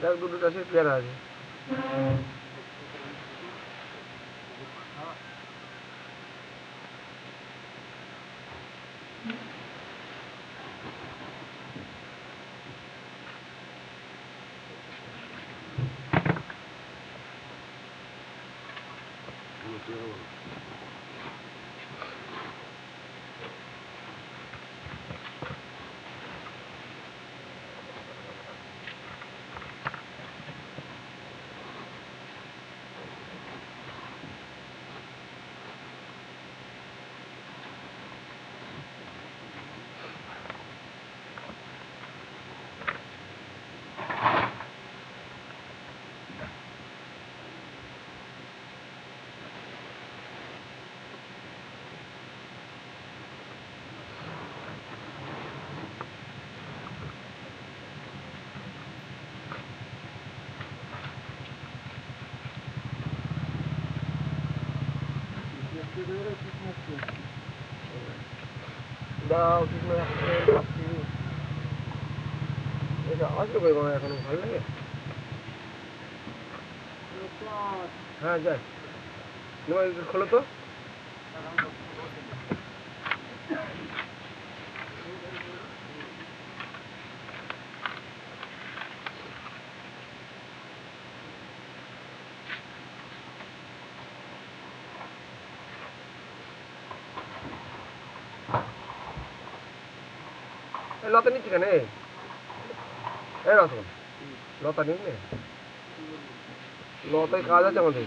দেখ দুটো গাছে পেয়ারা আছে। দাও কৃষ্ণ এটা আসবে কই বাবা এখন ভালো লাগে। হ্যাঁ যাই খোলো তো। লতা নিচ্ছি কেন এই রতন লতা নিস নে লতায় কাজ আছে আমাদের।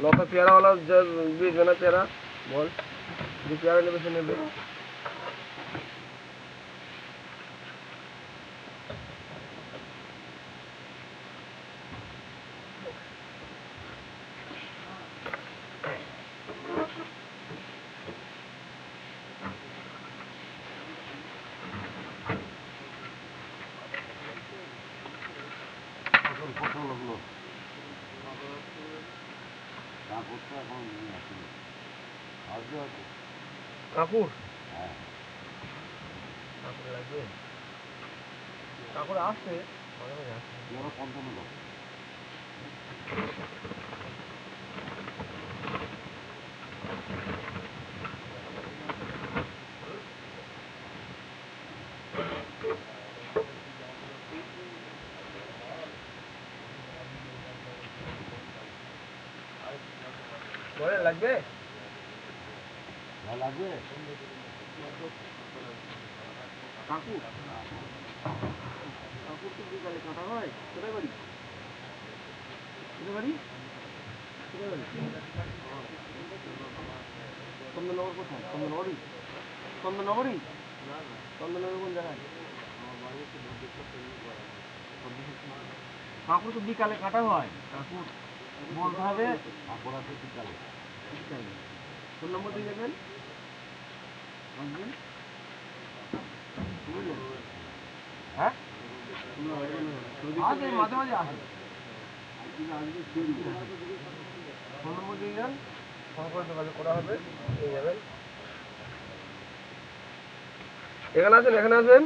লতা পেয়ারাওয়ালা বেচবে না পেয়ারা বল যে পেয়ারা নেবে সে নেবে। কাকুর কাকুর লাগবে কাকুর আসছে বলে লাগবে লাগবে কাকুর কাকুর তো বিকালে কাটা হয় কোথায় বাড়ি কোথায় বাড়ি কোথায় বাড়ি চন্দননগর কোথায় চন্দননগরই চন্দননগরই চন্দননগর কোন জায়গায় কাকুর তো বিকালে কাটা হয় কাকুর বলতে হবে কাকুর আছে বিকালে বিকালে ফোন নম্বর দিয়ে দেবেন হ্যাঁ মাঝে মাঝে আসে ফোন নম্বর দিয়ে যান ফোন করে যোগাযোগ করা হবে পেয়ে যাবেন। এখানে আছেন এখানে আছেন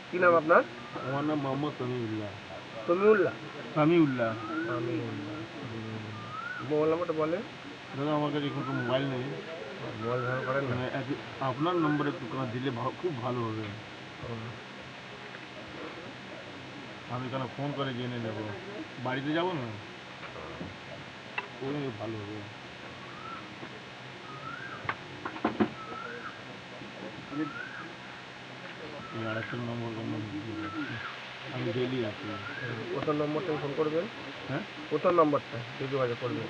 কি নাম আপনার? আমার নাম মোহাম্মদ সামিউল্লাহ। সামিউল্লাহ সামিউল্লাহ সামিউল্লাহ মোবাইল নাম্বারটা বলেন। দাদা আমার কাছে এখন তো মোবাইল নেই। মোবাইল ব্যবহার করেন না? আপনার নম্বরে একটু দিলে খুব ভালো হবে। আমি কেন ফোন করে জেনে নেব বাড়িতে যাব না ওই ভালো হবে। আরেকটা নম্বর আমি ডেলি আছি। প্রথম নম্বরটা ফোন করবেন। হ্যাঁ প্রথম নম্বরটা যোগাযোগ করবেন।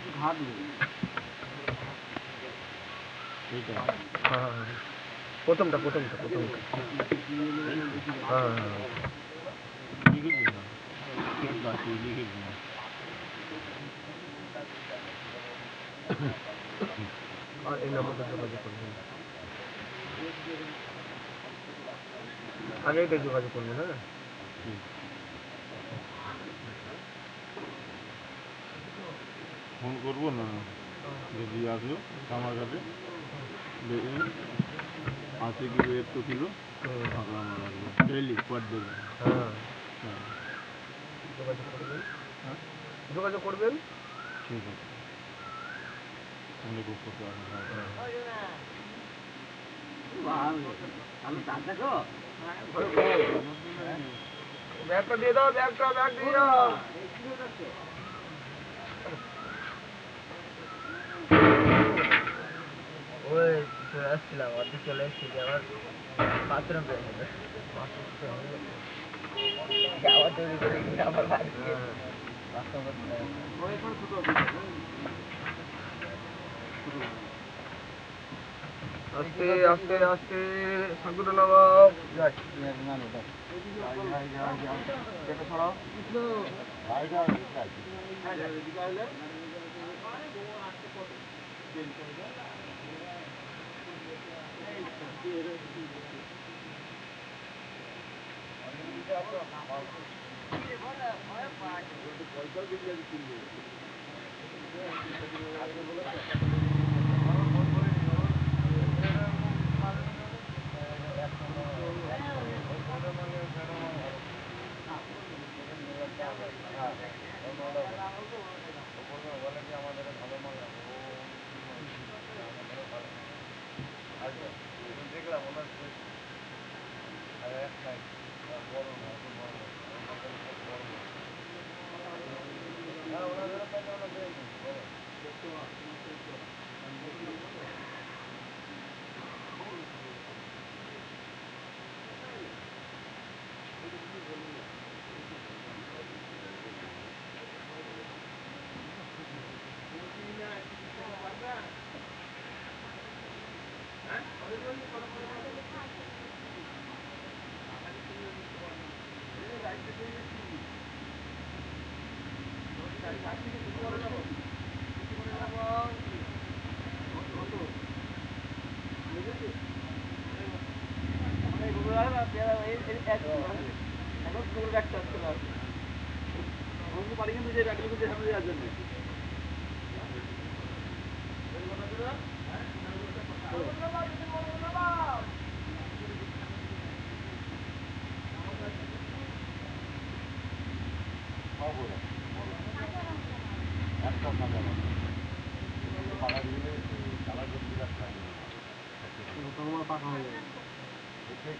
এইটা হ্যাঁ হ্যাঁ প্রথমটা প্রথমটা প্রথমটা হ্যাঁ হ্যাঁ লিখে দিন বাকি লিখে দিন। আর এই নম্বরটা যোগাযোগ করবেন আগে এটা যোগাযোগ করবেন। হ্যাঁ ফোন করবো না যদি আসলো আমার কাছে বেগুন 80 কিলো 100 কিলো ফাঁকা আমার লাগবে ডেইলি পার ডে। হ্যাঁ, হ্যাঁ যোগাযোগ করবেন। ঠিক আছে, আমি বুক করতে পারবো। ব্যাগটা দিয়ে দাও, ব্যাগ দিয়ে দাও। ওই চলে আসছিলাম, অর্ধেক চলে এসেছি, আবার বাথরুম পেয়ে খাবার তৈরি করে গিয়ে আবার বাড়ি গিয়ে রাস্তা আস্তে আস্তে আস্তে সাগুটা নবাব যাই সরাও।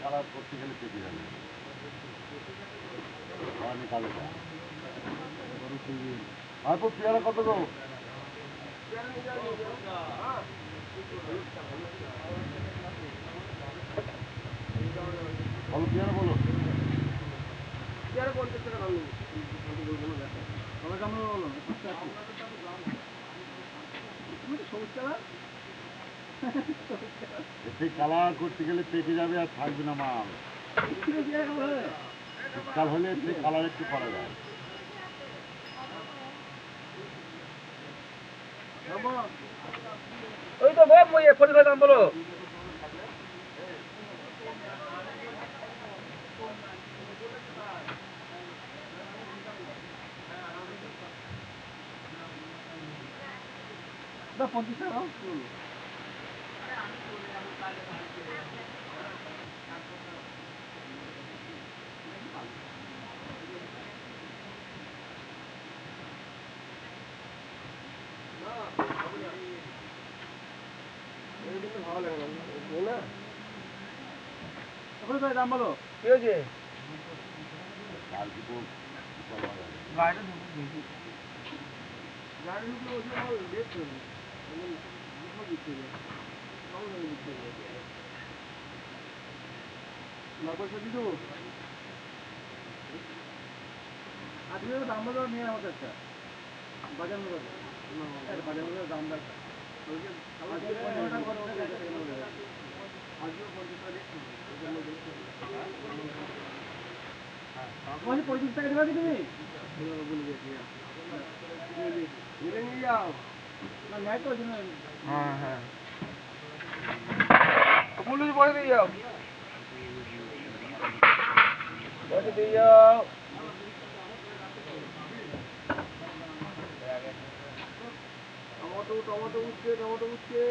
কালার করতে গেলে পেকে যাবে, কালো ভাইপুর পেয়ারা কত গো? বলো পেয়ারা বলো। পেয়ারা 50 টাকা দাম নেই। তবে কেমন বলো? এতে কালার করতে গেলে পেকে যাবে আর থাকবে না মাল। শীতকাল হলে এতে কালার একটু করা যায়। ওই তো বাপ মই 45 দাম বলো। না 50 টাকা দাও। ভালো লাগে না এখন তো দাম বলো কি হয়েছে? গাড়ি ঢুকে গাড়ি ঢুকে ওই লেট করবে পয়সা দিত আজকে দাম বলো নিয়ে আমাদের একটা বাজার মতো বাজার মতো দাম রাখা আজকে 35 টাকা দেবে তুমি নিয়ে যাও না নেয় তো হ্যাঁ হ্যাঁ পুলিশ পয়সা দিয়ে যাও পয়সা দিয়ে যাও টমেটো উঠছে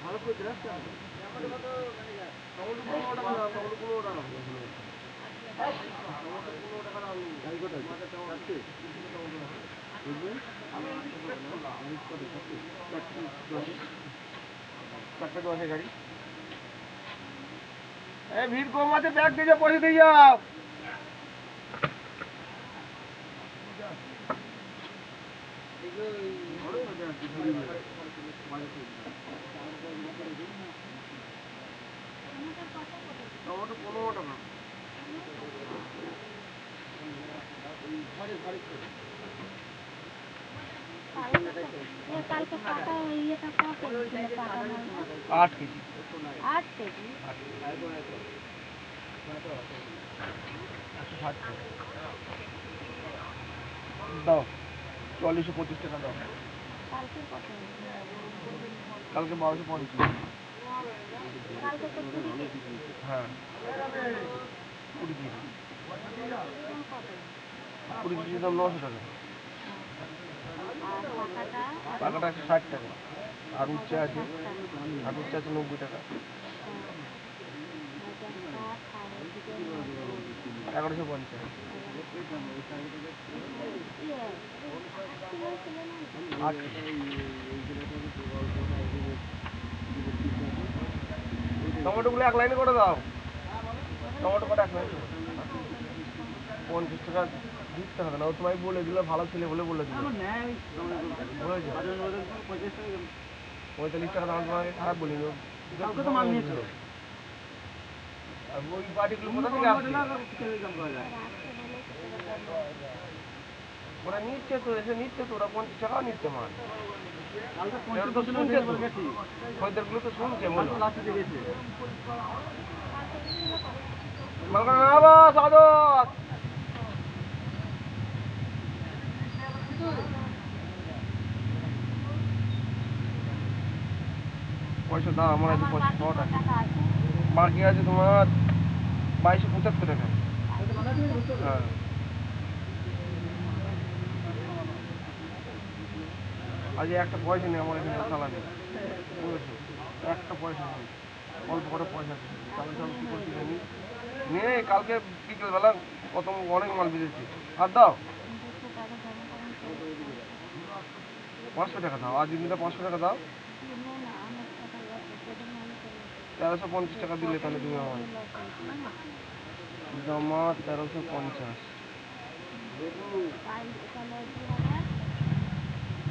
ভালো করে রাখতে হবে গাড়ি ভিড় কম আছে, ব্যাগ দিয়ে পয়সা দিয়ে যাও। টমেটো 15 টাকা। কালকে পাকা ইয়েটা কত কেজি পাকা মালটা? 8 কেজি। 8 কেজি। 160 টাকা দাও, 4425 টাকা দাও। কালকে কত? কালকে 1250। কালকে তো 20 কেজি। হ্যাঁ 20 কেজি। কত? 20 কেজি দাম 900 টাকা। আর পাকাটা? পাকাটা 160 টাকা। আর উচ্চে আছে, আর উচ্চে আছে 90 টাকা। 1150। টমেটোগুলো এক লাইনে করে দাও। টমেটো কটা এক লাইনে 50 টাকা দিতে হবে না, ও তোমায় বলে দিল, ভালো ছেলে বলে বলে দিল। 45 টাকা দাম তোমাকে খারাপ বলিনি, মাল নিয়েছিল। আর ওই বাড়িগুলো কোথা থেকে আসছে? ওরা নিচ্ছে তো, এসে নিচ্ছে তো, ওরা 50 টাকাও নিচ্ছে মাল। খরিদ্দারগুলো তো শুনছে, বলো মালখানা নেবো সাদর। পয়সা দাও, আমার আছে 100 টাকা। বাকি আছে তোমার 2275 টাকা। হ্যাঁ আজ একটা পয়সা নেই আমার এখানে, চালা নেই, বুঝেছো? একটা পয়সা নেই, অল্প করে পয়সা আছে। চালা চাল কি করছি জানি নেই। কালকে বিকেলবেলা কত অনেক মাল বেরিয়েছে। আর দাও 500 টাকা দাও, আজ দিনটা 500 টাকা দাও। 1350 টাকা দিলে তাহলে তুমি আমার জমা 1350।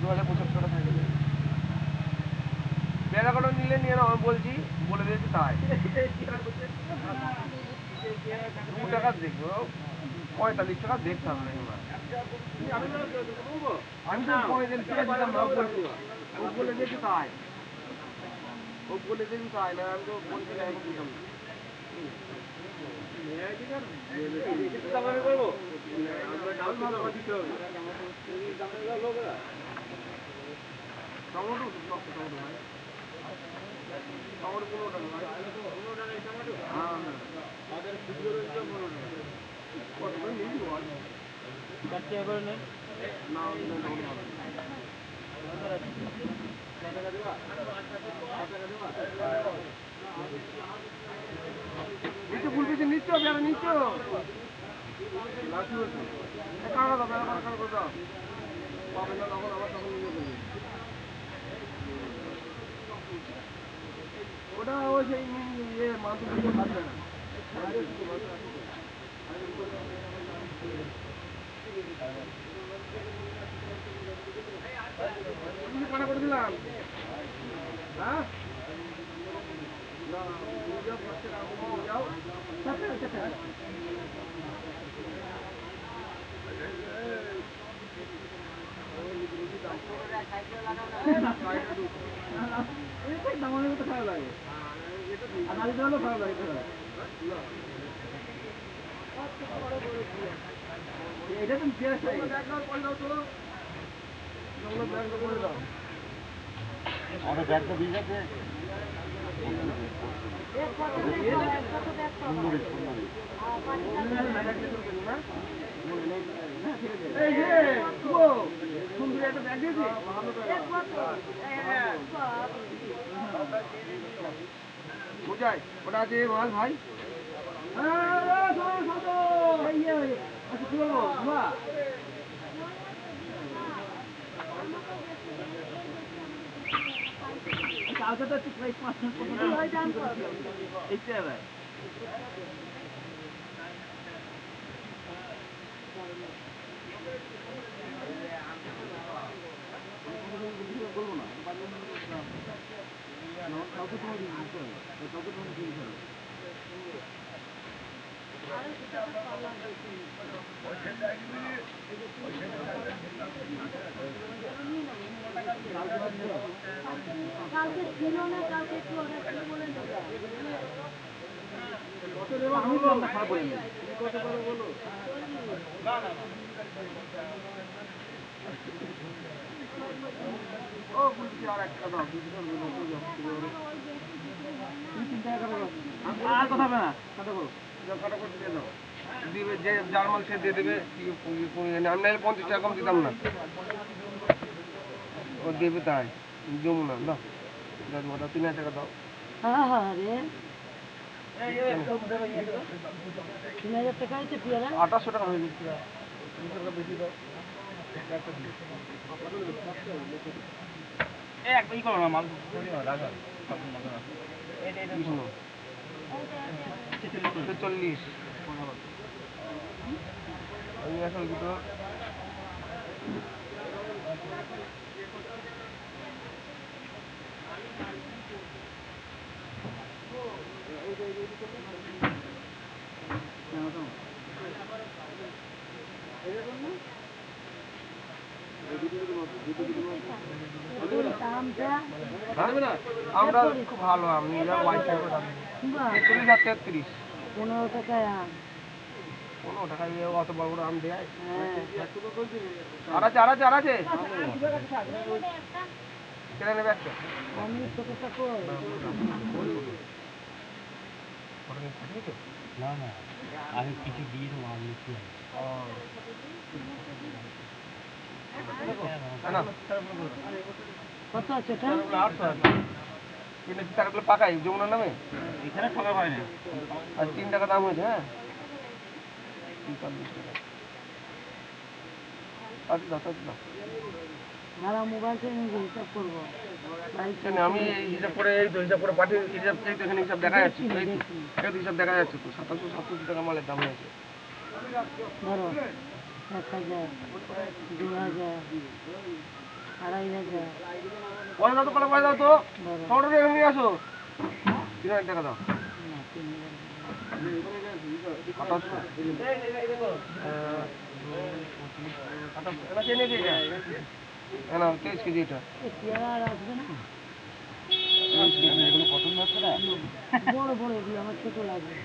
2075 টাকা থাকবে। বেড়াকাটা নিলে নিয়ে নাও, আমি বলছি, বলে দিয়েছি তাই। 2 টাকা দেখবো, 45 টাকা দেখতে হবে না। আমি তো 45 টাকা দিতাম না, ও বলে দিয়েছি তাই। ও বলে দিয়েছি তাই না, আমি তো 50 টাকা দিতাম না। টমেটো টমেটো ভাই, টমেটো 15 টাকা ভাই। হ্যাঁ হ্যাঁ কত করে নিবি বল? 4 টাকা করে নেই না, নিচে ফুল পিছিয়ে নিচ্ছ, বেড়া নিচ্ছ লাঠি হচ্ছে কাঁড়া দাও, বেড়া কাঁড়া করে দাও, পাবে না তখন আবার তখন নিয়ে দেবে। ওটা ওই সেই ইয়ে মালগুলো খাবে না। কাটা করে দিলাম। হ্যাঁ দামানের মতো খারাপ লাগে, আর বাড়িতে হলেও খারাপ লাগে। আমাদের ব্যাগটা দিয়ে গেছে সুন্দরী সুন্দরী বুঝাই ওটা আছে মাল ভাই কালকে ছিল না, কালকে একটু অর্ডার করে বলে দেবো। ও বলছি আর একটা দাও আর কথা হবে না কাটা করো কাটা করতে দিয়ে দাও দিবে যে যার মাল সে দিয়ে দেবে আমি নাহলে 50 টাকা কম দিতাম না ও দেবে তাই যমুনা দাও দাও 3000 টাকা দাও রে 3000 টাকা হয়েছে পেয়ারা 2800 টাকা হয়ে গেছে 20 টাকা বেশি দাও একটাই করো না মাল চল্লিশ আমি আসল দুটো আমরা খুব ভালো আমি বাইশ টাকা করে দাম 33 15 টাকায় আম 15 টাকা দিয়ে অত বড় বড় আম দেয় হ্যাঁ আর আছে কেনা নেবে একটা আমি ছোটটা কই না না আমি কিছু দিয়ে দেবো আমি একটু কত আছে এটা 800 টাকাগুলো পাকাই যমুনার নামে এখানে ঠকা হয় না আর 3 টাকা দাম হয়েছে হ্যাঁ 43 টাকা আচ্ছা ভাড়া মোবাইল থেকে হিসাব করবো আমি হিসাব করে এই তো হিসাব করে পাঠিয়ে হিসাব এই তো এখানে হিসাব দেখা যাচ্ছে এই তো হিসাব দেখা যাচ্ছে তো 2700 টাকা মালের দাম হয়েছে ধরো 1000 2000 2500 পয়সা দাও তো কলা পয়সা দাও তো ধরো টোটো এখানে নিয়ে আসো 3000 টাকা দাও না 23 কেজি এটা পেয়ারা আর আসবে না এগুলো পছন্দ হচ্ছে না বড় বড় এগুলো আমার ছোট লাগবে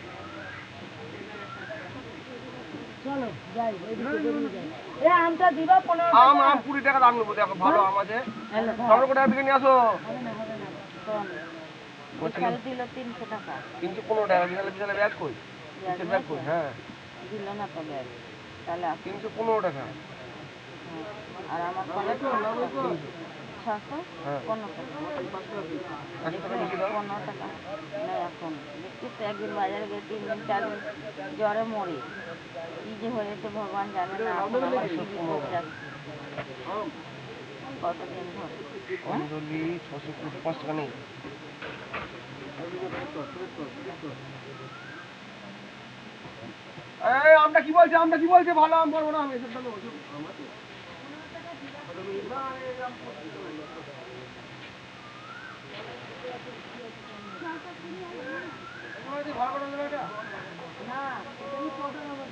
চলো যাই ওইদিকে বেরিয়ে যাই এ আমটা দিবা 15 আম 20 টাকা দাম নেবো দেখো ভালো আম আছে হ্যালো টোটো টাকা থেকে নিয়ে আসো হবে না চল ওখানে দিল 300 টাকা 315 টাকা বিশালে ব্যাগ কই কিসের ব্যাগ কই হ্যাঁ দিল না তো ব্যাগ তাহলে 315 টাকা আর আমার কলে 600 হ্যাঁ 15 100 টাকা টাকা বেশি দাও 15 টাকা না এখন দেখছিস তো একদিন বাজারে গিয়ে 3 দিন 4 দিন জ্বরে মরে কি যে হয়েছে ভগবান জানে না এখন আমার কি বিপদ যাচ্ছে কতদিন ধরে অঞ্জলি 655 টাকা নেই এই আমরা কি বলছে ভালো আম বলবো না আমি এসব দামে ওষুধ আমার তো না তুমি কত আমার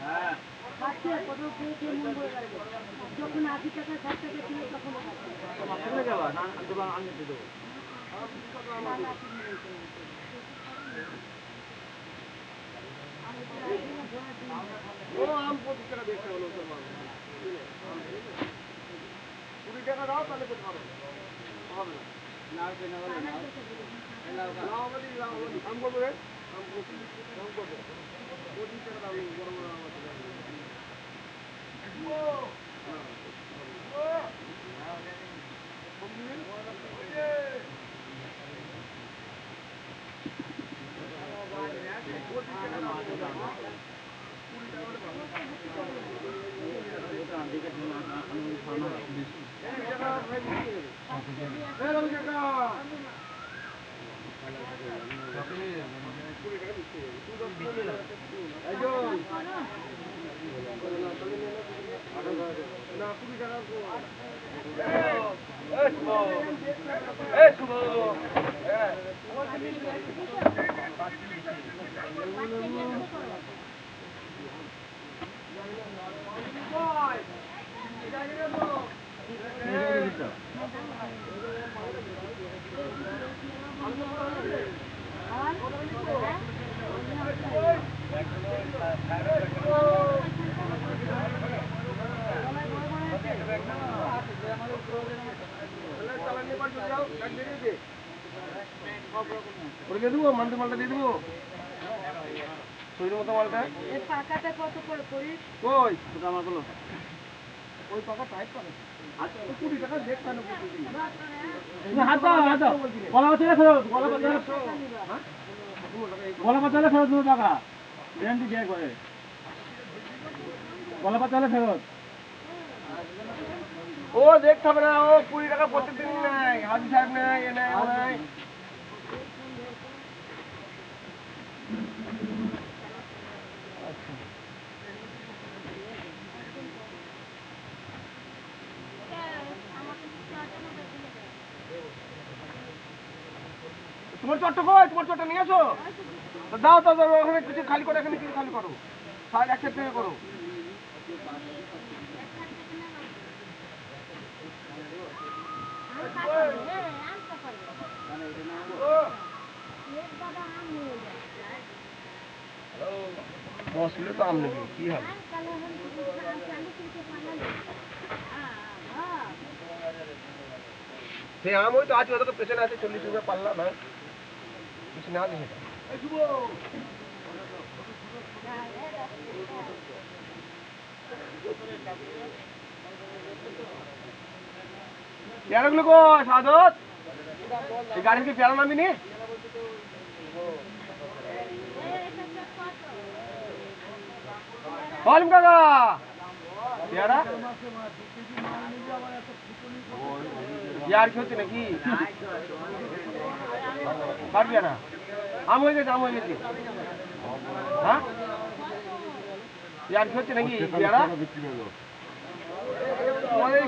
হ্যাঁ খাচ্ছে কত খেয়ে মন করে গেছে যখন 80 টাকা 60 টাকা কিলো তখন চলে যাবা না দোকান আনতে দেবো ও আম 25 টাকা দেখতে হলো তোর মাল 20 টাকা দাও তাহলে তো হবে হবে না আম করবো রে আম করবো 25 টাকা দাম বড় বড় আম আছে দেবো মালটা মালটা দিয়ে দেবো শরীরের মতো মালটা পাকাটা কত করে করিস? ওই আমার বলো ওই পাকা টাইট করে 20 টাকা দেখতে না হাত দাও গলা বাঁচালে ফেরত গলা বাঁচালে ফেরত 2 টাকা গ্যারান্টি দিয়ে করে গলা বাঁচালে ফেরত ও দেখতে হবে না ও 20 টাকা প্রত্যেকদিন নেয় হাজি সাহেব নেয় এ নেয় ও নেয় তোমার চট্ট কই তোমার চট্ট নিয়ে আসো দাও দাও দাও ওখানে কিছু খালি করো এখানে কিছু খালি করো সাইড একসাথে থেকে করো দশ কিলো তো আম নেবে কি হবে সেই আম ওই তো আছে ওদেরকে পেছনে আছে 40 টাকা পাল্লা না কিছু না দেখে পেয়ারাগুলো গো সাদত এই গাড়ি কি পেয়ারা নামিনি বলুন কাকা পেয়ারা ইয়ার কি হচ্ছে নাকি পারবি না আম হয়ে গেছে হ্যাঁ ইয়ার কি হচ্ছে নাকি পেয়ারা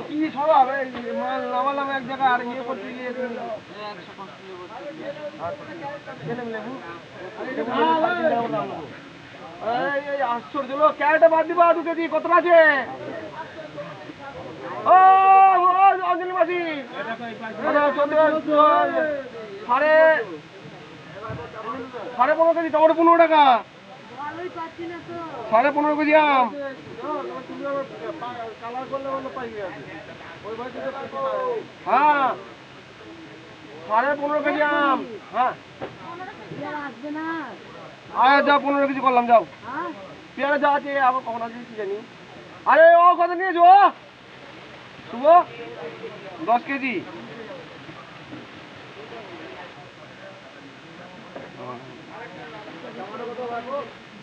কি স্বভাব মাল নামালাম এক জায়গায় আর ইয়ে করতে গিয়ে আশ্চর্য লোক ক্যারেটে বাদ দিবা 2 কেজি কত আছে ও অঞ্জলি মাসি সাড়ে 15 কেজি টমেটো 15 টাকা 15.5 কেজি আম হ্যাঁ 15.5 কেজি আম হ্যাঁ আয় যাও 15 কেজি করলাম যাও পেয়ারা যা আছে আবার কখন আছে কি জানি আরে ও কত নিয়েছো শুভ 10 কেজি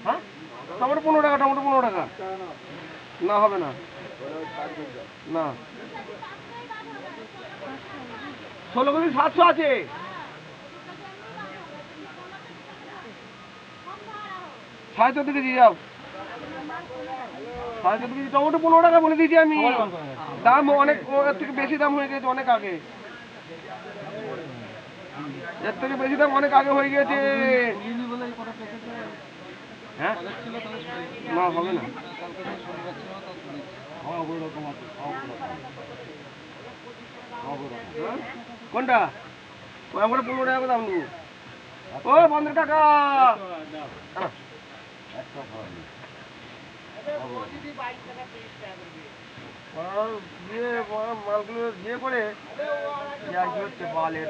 হ্যাঁ টমেটো 15 টাকা টমেটো 15 টাকা না হবে না না 16 কেজি 700 আছে সাড়ে 14 কেজি যাও 14.5 কেজি টমেটো 15 টাকা বলে দিয়েছি আমি দাম অনেক এর থেকে বেশি দাম হয়ে গেছে অনেক আগে এর থেকে বেশি দাম অনেক আগে হয়ে গেছে হ্যাঁ না হবে না কোনটা আমরা 15 টাকা দাম দেবো ও 15 টাকা একটা খাওয়ানি মালগুলো দিয়ে করে আর কি হচ্ছে বালের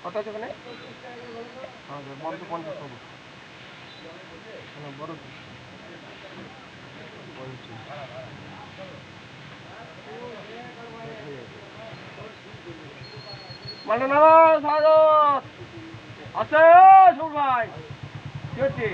কত আছে ওখানে? বড় তো 50 টাকা বড় মানে না স্বাগত আছে সব ভাই কি হচ্ছে?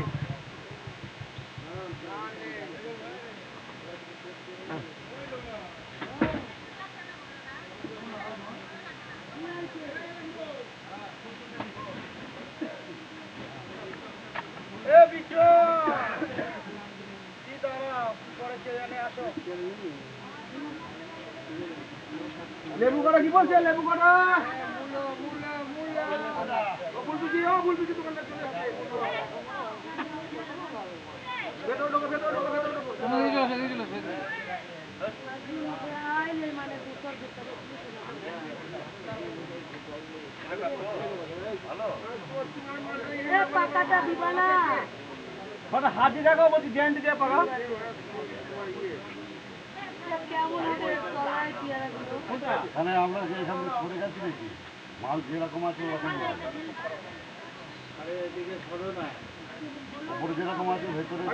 লেবু কটা কি বলছে? লেবু কটা ফুলপিজি দোকানটা চলে আসছে। ভেতর ঢোকো, ভেতর ঢোকো, ভেতর ঢোকো। হাত দিয়ে দেখো বলছি গ্যারান্টি দিয়ে পাকা তাহলে আমরা যে এখান থেকে সরে যাচ্ছি নাকি মাল যেরকম আছে ওরকম ওপরে যেরকম আছে ভেতরে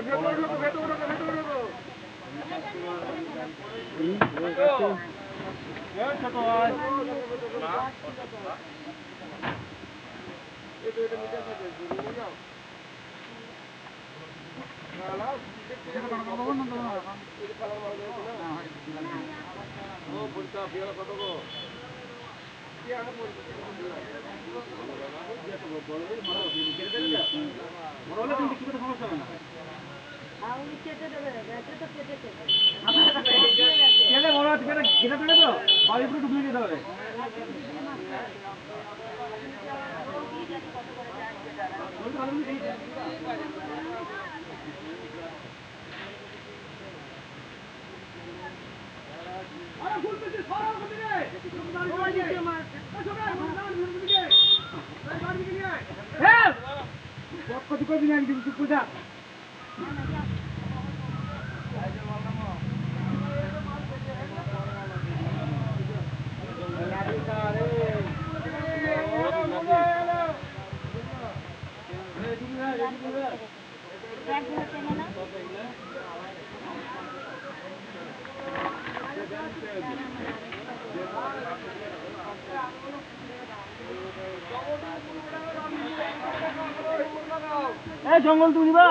জঙ্গল তুমি নিবা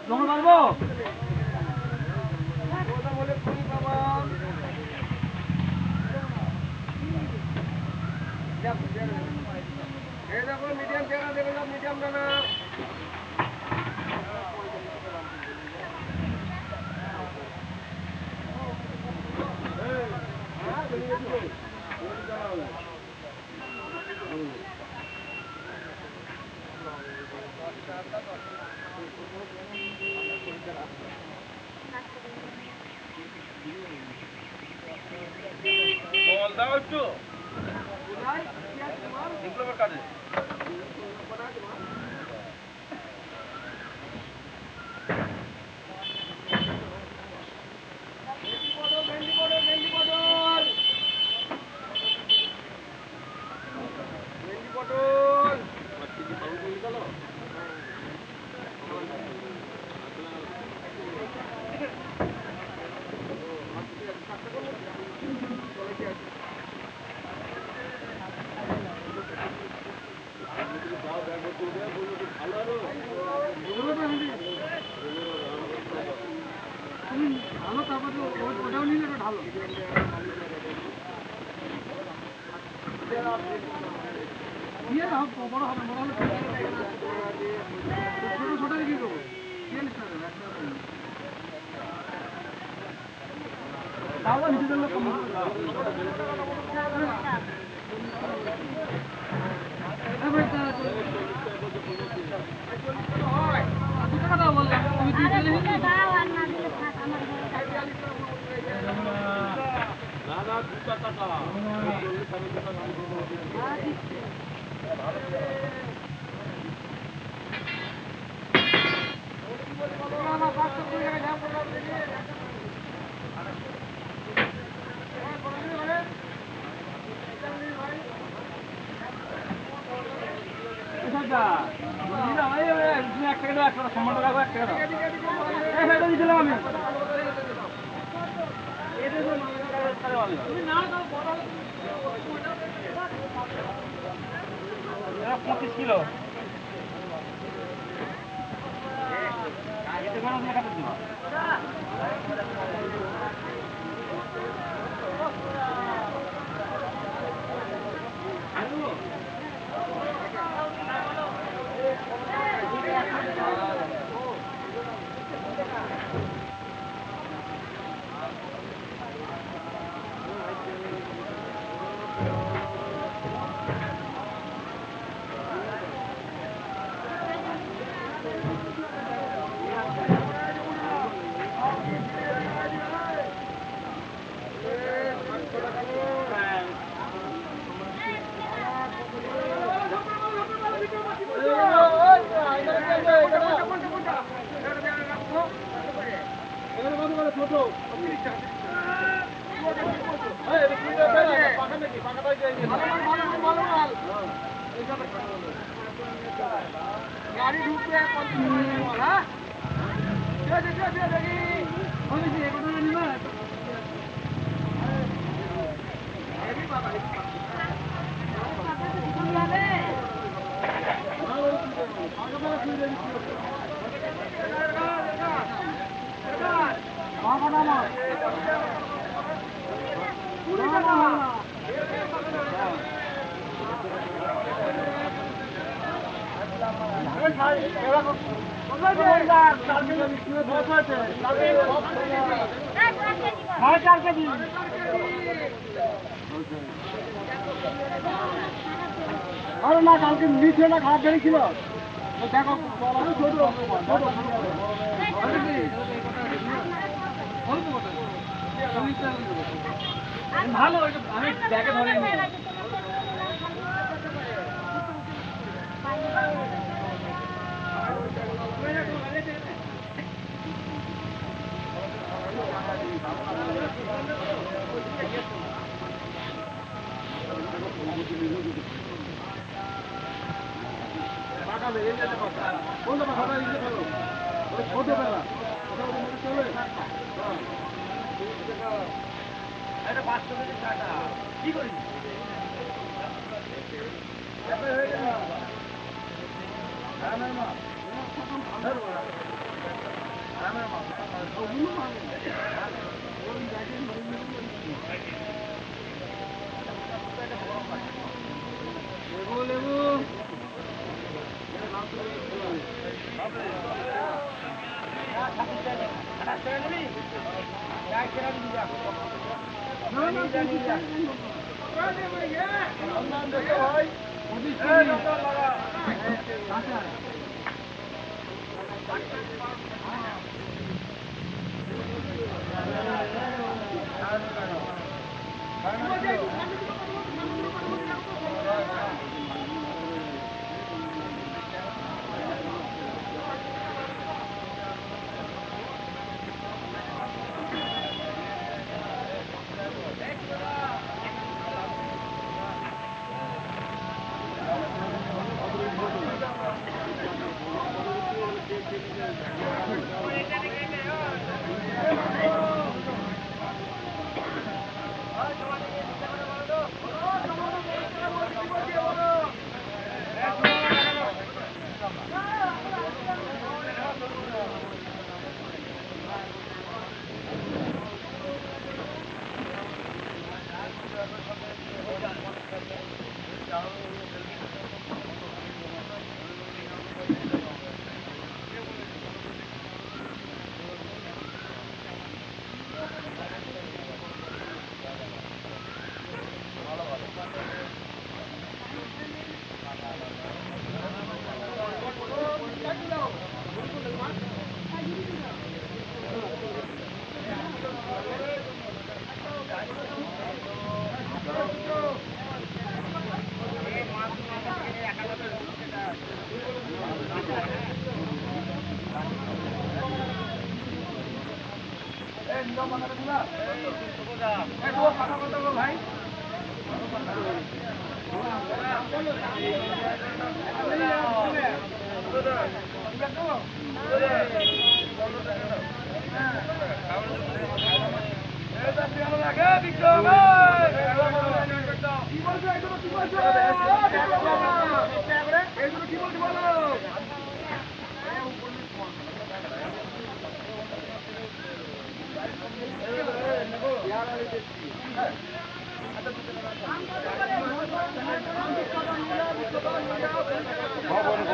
জঙ্গল পারবো মিডিয়াম জায়গা দেখে যাও মিডিয়াম জানা দাও একটু ডিপ্লোমার কাজে ভালো তারপরে ওটাও নিলে ভালো বড় হবে বড় হলে ছোট ছোট কি করবো তাহলে নিজেদের লোক না 2 টাকা $25 কিলো গাড়ি ঢুকবে 50 হ্যাঁ ঠিক আছে দেখি বলেছি এই কথা নিবা এই বাবা আরে না কালকে নিচে না খারাপ বেরিয়েছিল দেখো ভালো আমি ব্যাগে ধরে ছোটবেলা এটা 500 কেজি টাকা কি করি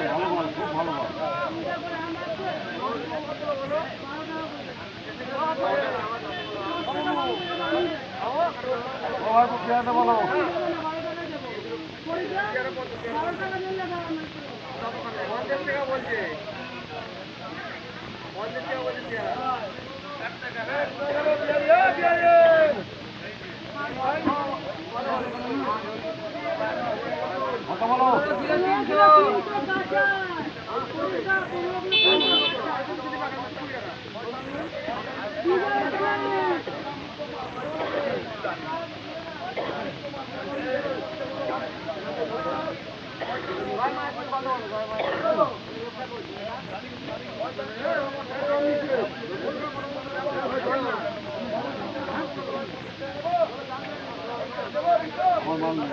ভালো মাল, খুব ভালো মাল। ও ভাই পেয়ারাটা বলো। কত বলো? আমার মাল নেই।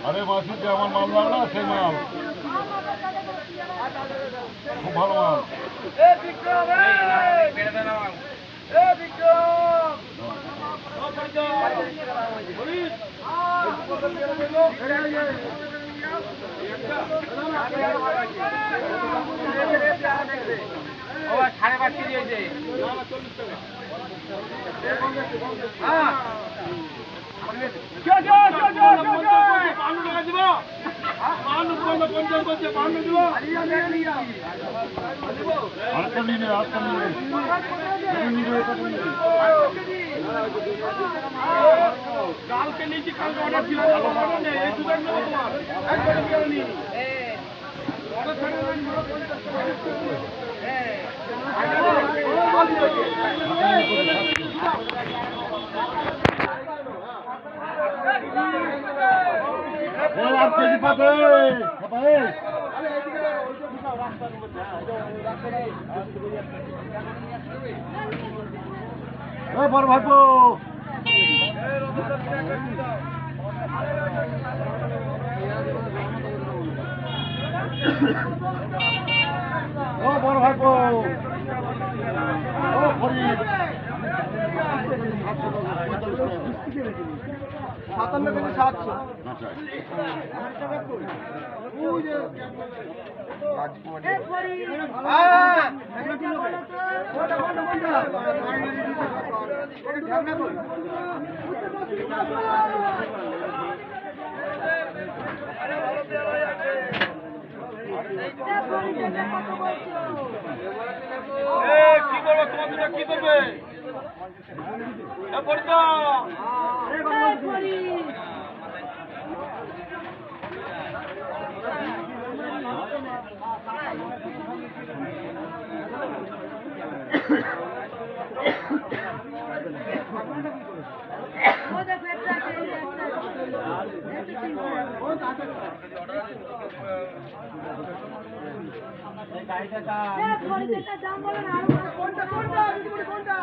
আরে মাসির যে আমার মাল লাগলো সেই মাল খুব ভালো মাল। সাড়ে 5 কেজি হয়েছে। আটটা নিয়ে নে, আটটা নিয়ে নে। কালকে নিয়েছি, কালকে অর্ডার ছিল, এই দুধের নেবো তোমার আর কেজি পাবে বড় ভাইপো ও বড় ভাইপো ও ফরিদ 57 কেজি 700। কি করবো তোমার দুটো কি করবে কোনটা কোনটা কোনটা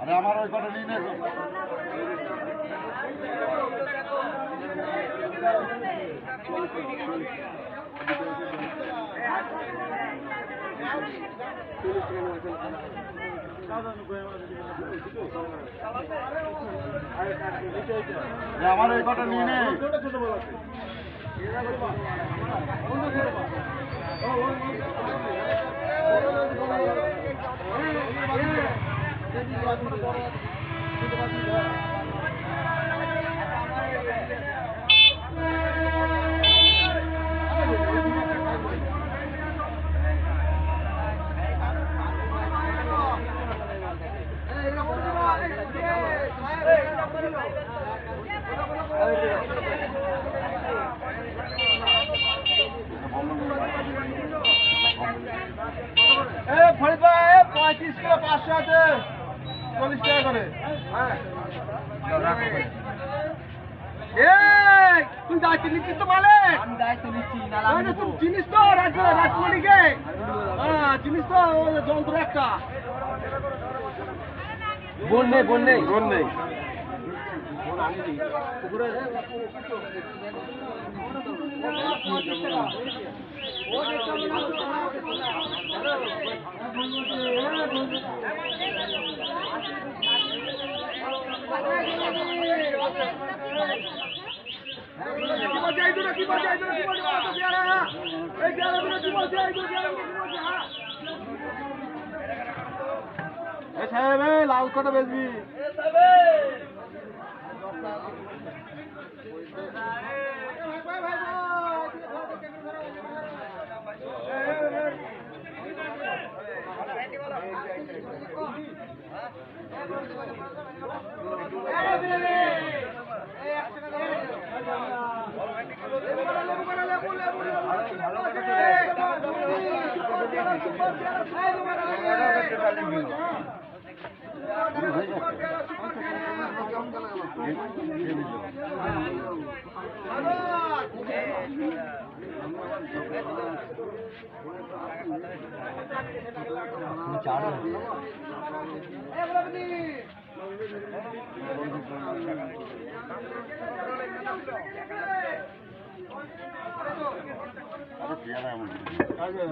আরে আমার ওই কটা নিয়ে নেবো আমার ওই কটা নিয়ে নে ফরিদ ভাই 35 কিলো 500 আছে 40 টাকা করে এই তুই দায়িত্ব নিচ্ছিস তো মালে আমি দায়িত্ব নিচ্ছি না তুই জিনিস তো রাজকুমারীকে হ্যাঁ জিনিস তো যন্ত্র একটা বোন নেই বোন নেই লাল কটা বেচবি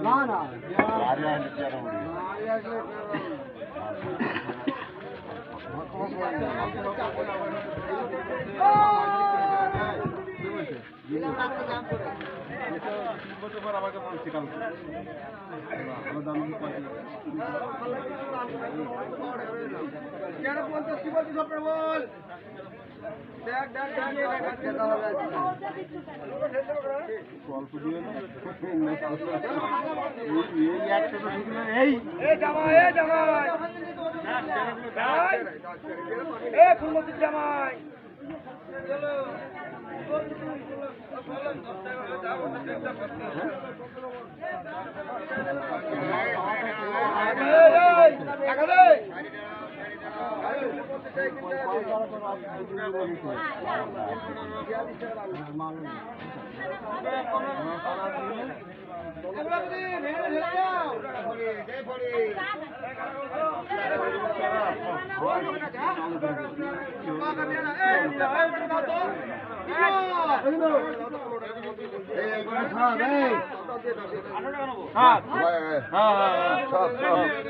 না না আমাকে বলছি কালকে আমার দাম কি বলছিস আপনার বল দেখ এই জামাই ফুলমতির জামাই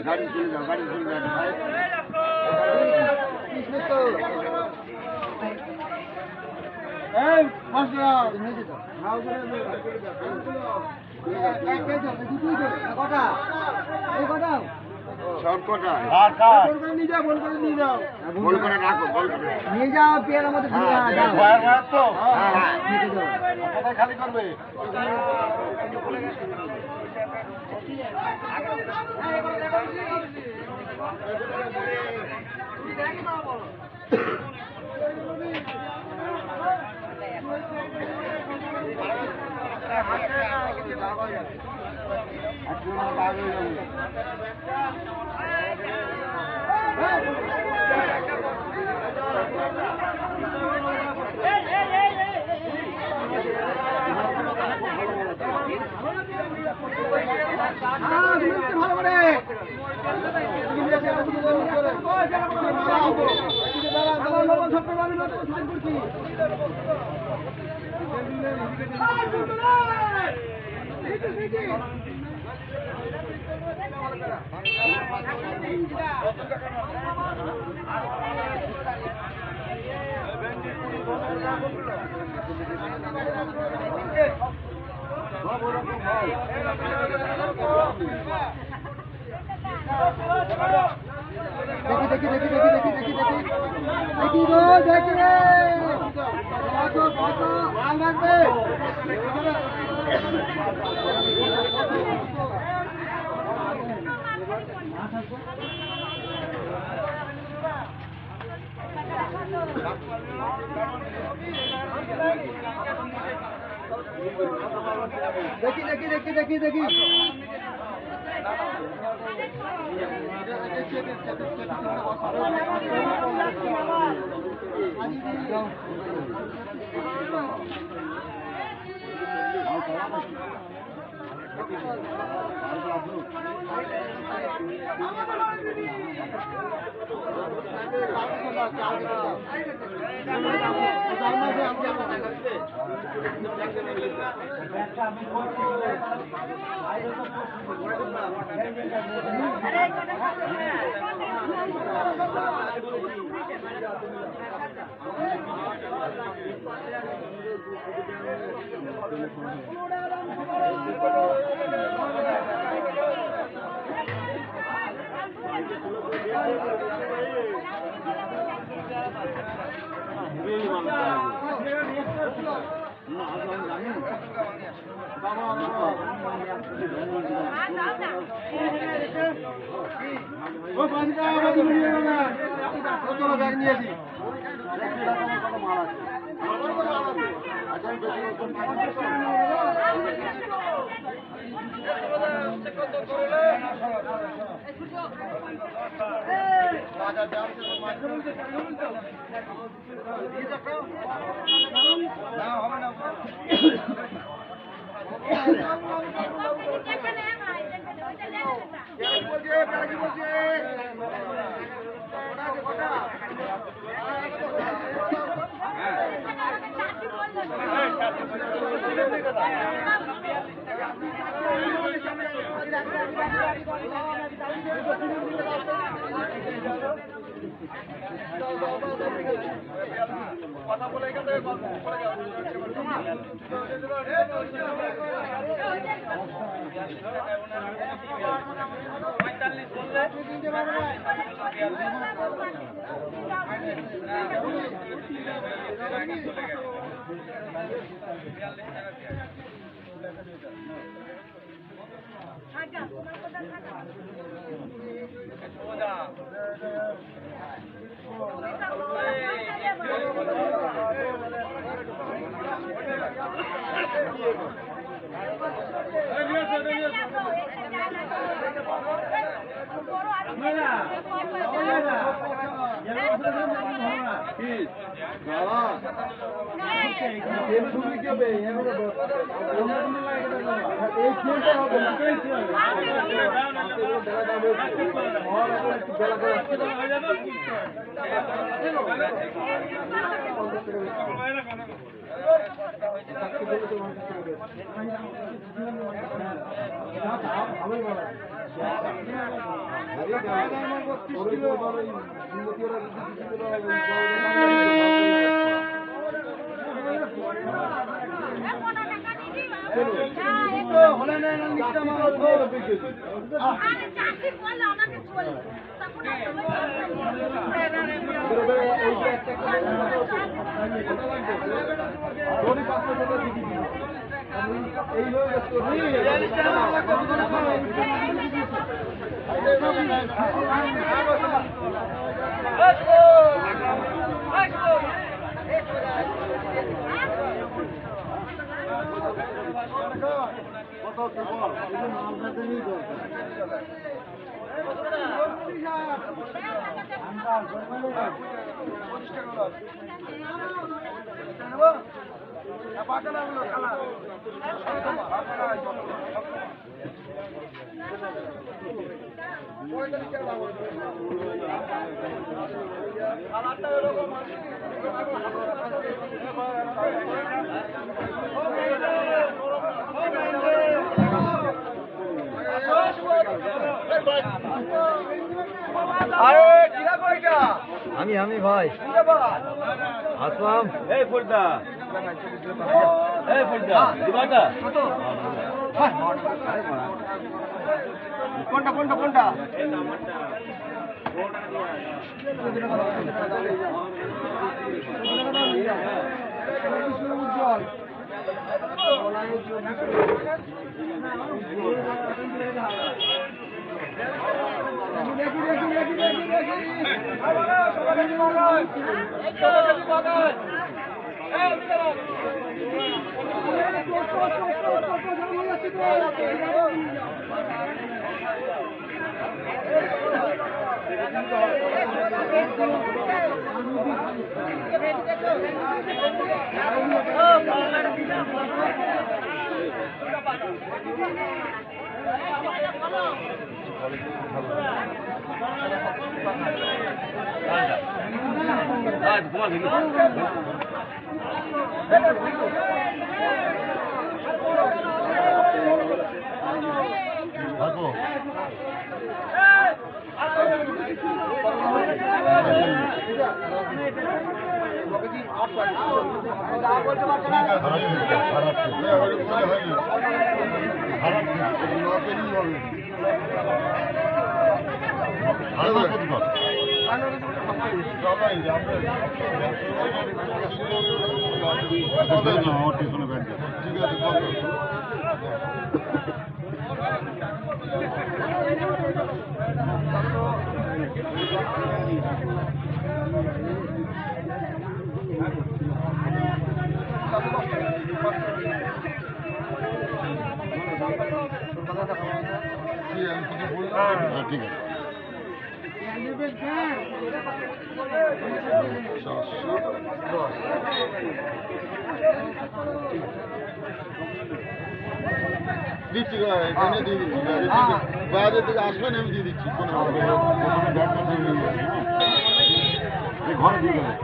গাড়ি চলে যাও, গাড়ি চলে যাও ভাই। সব কটা নিয়ে যাও, বল করে নিয়ে যাও। বল করে রাখো, বল করে নিয়ে যাও, পেয়ার আমাদের খালি করবে। ভালো করে দেখি দেখি দেখি দেখি দেখি দেখি দেখি গো দেখি রে কত কত মাল রাখবে দেখি দেখি দেখি দেখি দেখি ব্যাগ নিয়েছি কথা বলে এখান থেকে আমি ভাই আসলাম। এই ফুলটা দিবাটা কোনটা কোনটা কোনটা উজ্জ্বল ঠিক আছে। দিচ্ছি এখানে দিয়ে দিচ্ছি বাইরের দিকে আসবেন আমি দিয়ে দিচ্ছি ঘরে দিয়ে দেবে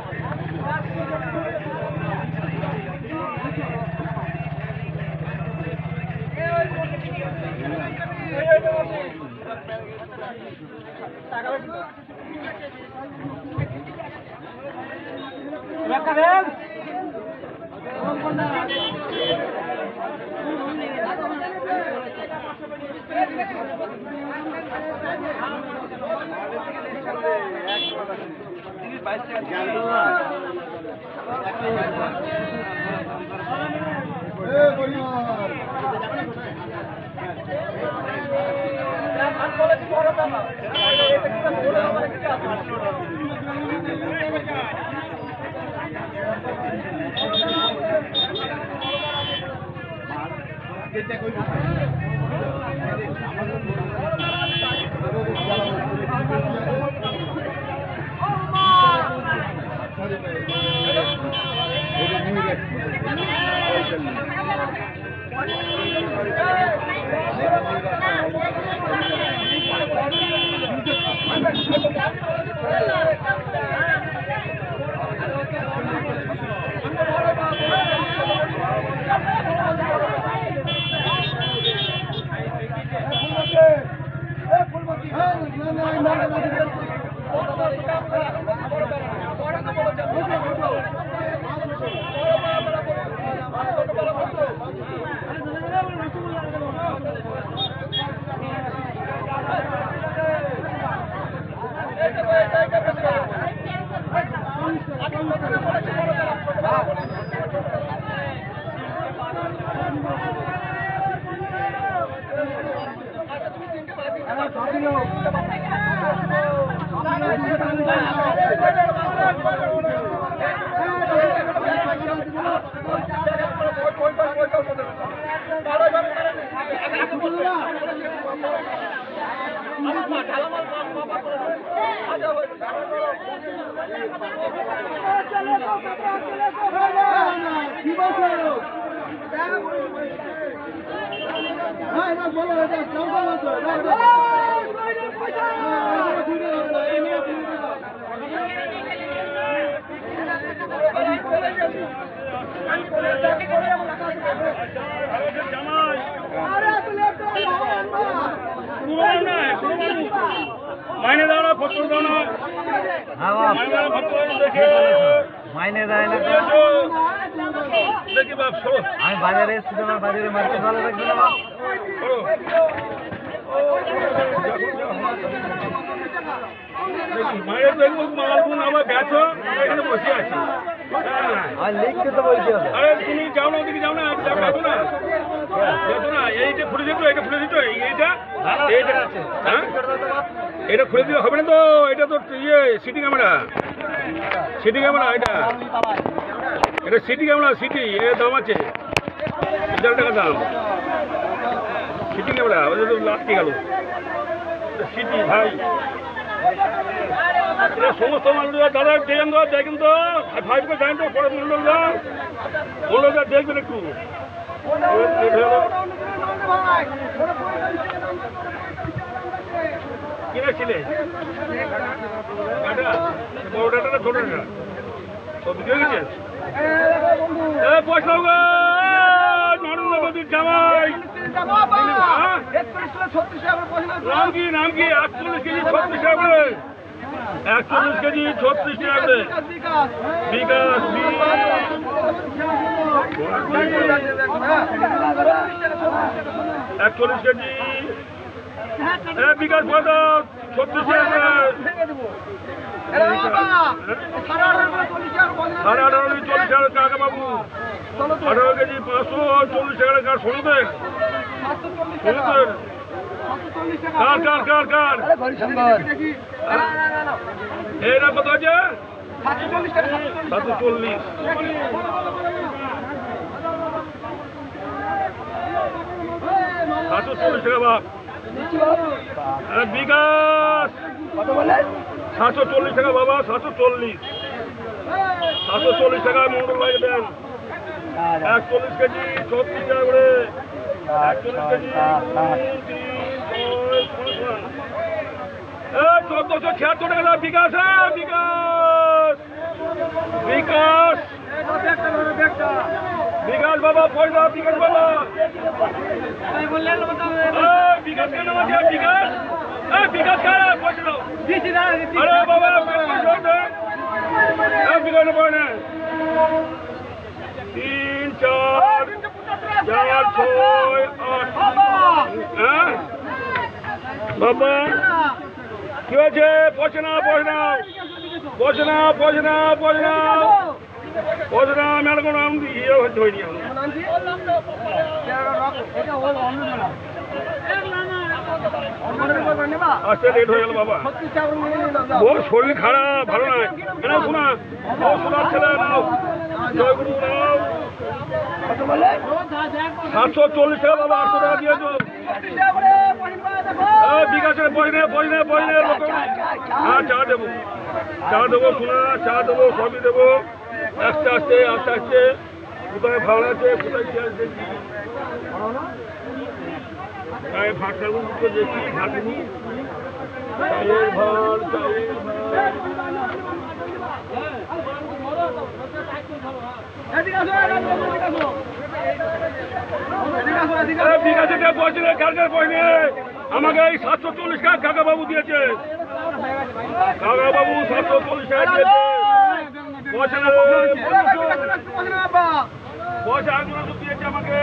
মাইনে দাও না, ফটো দাও না। মাইনে দেয় না দেখি বাপ সরো, আমি বাজারে এসেছি তোমার বাজারে মার্কেট ভালো লাগবে না বাপ সরো। মায়ের দেখবো মালগুন আবার বেচো, এখানে বসে আছি। আর লিখতে তো বলছি আরে তুমি যাও না, ওদিকে যাও না, যাবো না, যেত না। এইটা খুলে দিত, এটা খুলে দিত, এইটা এইটা হ্যাঁ এটা খুলে দিলে হবে না তো। এটা তো ইয়ে সিটি ক্যামেরা, সিটি ক্যামেরা এটা, এটা সিটি ক্যামেরা, সিটি এর দাম আছে 1000 টাকা দাম। সিটি ক্যামেরা ওদের তো লাটকে গেল সিটি ভাই। এটা সমস্ত মানুষরা দাদা দেখেন তো, দেখেন তো 5 করে দেন তো, পরে মূল্যটা দেখবেন একটু। কিনেছিলে বড়টা না ছোটটা? সব বিক্রি হয়ে গেছে। পয়সা নরেন্দ্র মোদীর জামাই নাম কি? নাম কি? 48 কেজি 36 টাকা করে, 41 কেজি 36 টাকা করে। বিকাশ 41 কেজি বিকাশ পদ 36 টাকা। 40 টাকা কাকা বাবু, 18 কেজি 540 টাকা কার সোনুদের সোনুদের কার কার কার কার এরা কত আছে? 740। 740 টাকা বাপ। বিকাশ 740 টাকা বাবা, 740 টাকা মন্ডল ভাই দেন। 41 কেজি 36 টাকা করে, 41 কেজি 1476 টাকা দাও। বিকাশ বিকাশ বিকাশ বিকাশ বাবা পয়সা, বিকাশ বাবা বিকাশ কেন বিকাশ বিকাশ কারা পয়সা দাও। আরে বাবা বিকাশ পয় না। 3 4 4 6 8 হ্যাঁ বাবা কি হয়েছে? পয়সা না পয়সা পয়সা না পয়সা না পয়সা না পয়সা না মেলা কোনো নাম ইয়ে হচ্ছে হয়নি। আচ্ছা লেট হয়ে গেল বাবা, ওর শরীর খারাপ, ভালো নয়। কেন শোনা ও শোনার ছেলে নাও, জয়গুরু নাও। 740 টাকা বাবা, 800 টাকা দিয়েছ। বিকাশের পয়সা পয়সা পয়সা হ্যাঁ চা দেবো, চা দেবো শোনা, চা দেবো, সবই দেবো। আস্তে আস্তে আস্তে আস্তে কোথায় ভালো আছে, কোথায় কি আছে দেখি। চায়ের ভাত খাবো তো দেখি, ভাত দেবো, চায়ের ভাত, চায়ের ভাত। বিকাশে পয়সা কালকের পয়সা আমাকে এই 740 টাকা কাকা বাবু দিয়েছে। কাকা বাবু 740 টাকা দিয়েছে পয়সা নেই, পয়সা আগুন দিয়েছে আমাকে।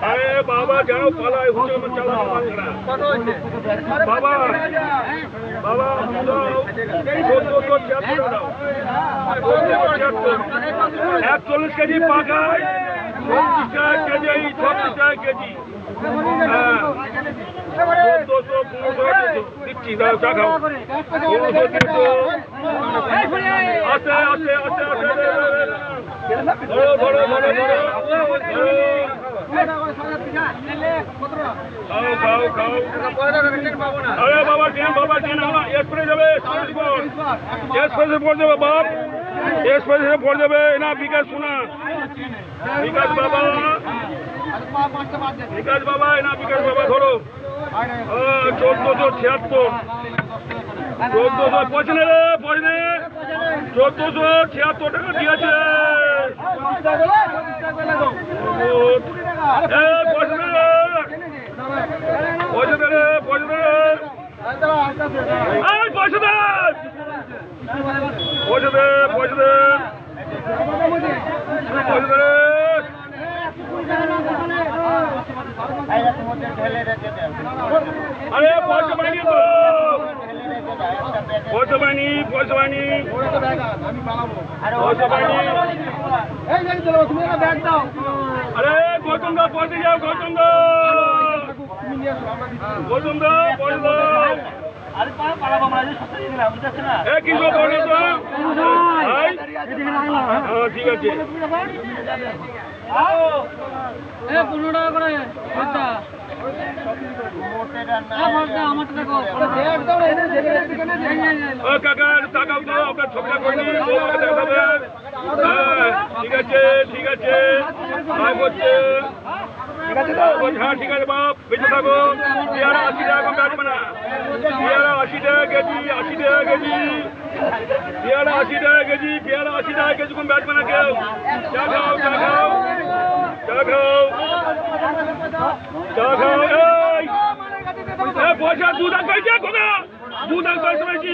আরে বাবা যেন পালায় হুজুর চালানো বাংলা বাবা বাবা 1476 দাও 41 কেজি পাকায় 36 টাকা কেজি 36 টাকা কেজি। হ্যাঁ 1400 1500 দিচ্ছি দাও চা খাও 1500 300 আস্তে আস্তে আস্তে আস্তে ধরো ধরো ধরো ধরো খাও খাও খাও। আরে বাবা ট্রেন আমরা এক্সপ্রেস যাবে এক্সপ্রেসে পড়ে যাবে বাপ এক্সপ্রেসে পড়ে যাবে না বিকাশ শোনা বিকাশ বাবা না বিকাশ বাবা ধরো 1476 1400 পয়সা নেবে পয়সা 1476 টাকা দিয়েছে পয়সা দেবে পয়সা দেবে পয়সা দেবে পয়সা দে পয়সা দে পয়সা দে পয়সা দে আরে পয়সা পাইনি তো পয়সা পাইনি পয়সা পাইনি পয়সা পাইনি আরে গৌতম দা পয়সা যাও গৌতম দা গৌতম দা পয়সা দাও কিন্তু ঠিক আছে 15 টাকা করে কাকা টাকাও তো আপনার ছবিটা করে নিন ঠিক আছে ঠিক আছে হচ্ছে হ্যাঁ ঠিক আছে বাপ বেঁচে থাকো পেয়ারা 80 টাকা কম রাখবে না পেয়ারা 80 টাকা কেজি 80 টাকা কেজি পেয়ারা 80 টাকা কেজি পেয়ারা 80 টাকা কেজি কম রাখবে না কেউ চা খাও চা খাও চা খাও চা খাও এই পয়সা দুধ আগ পাইছে কোথা দুধ আগ পাইছে পেয়েছি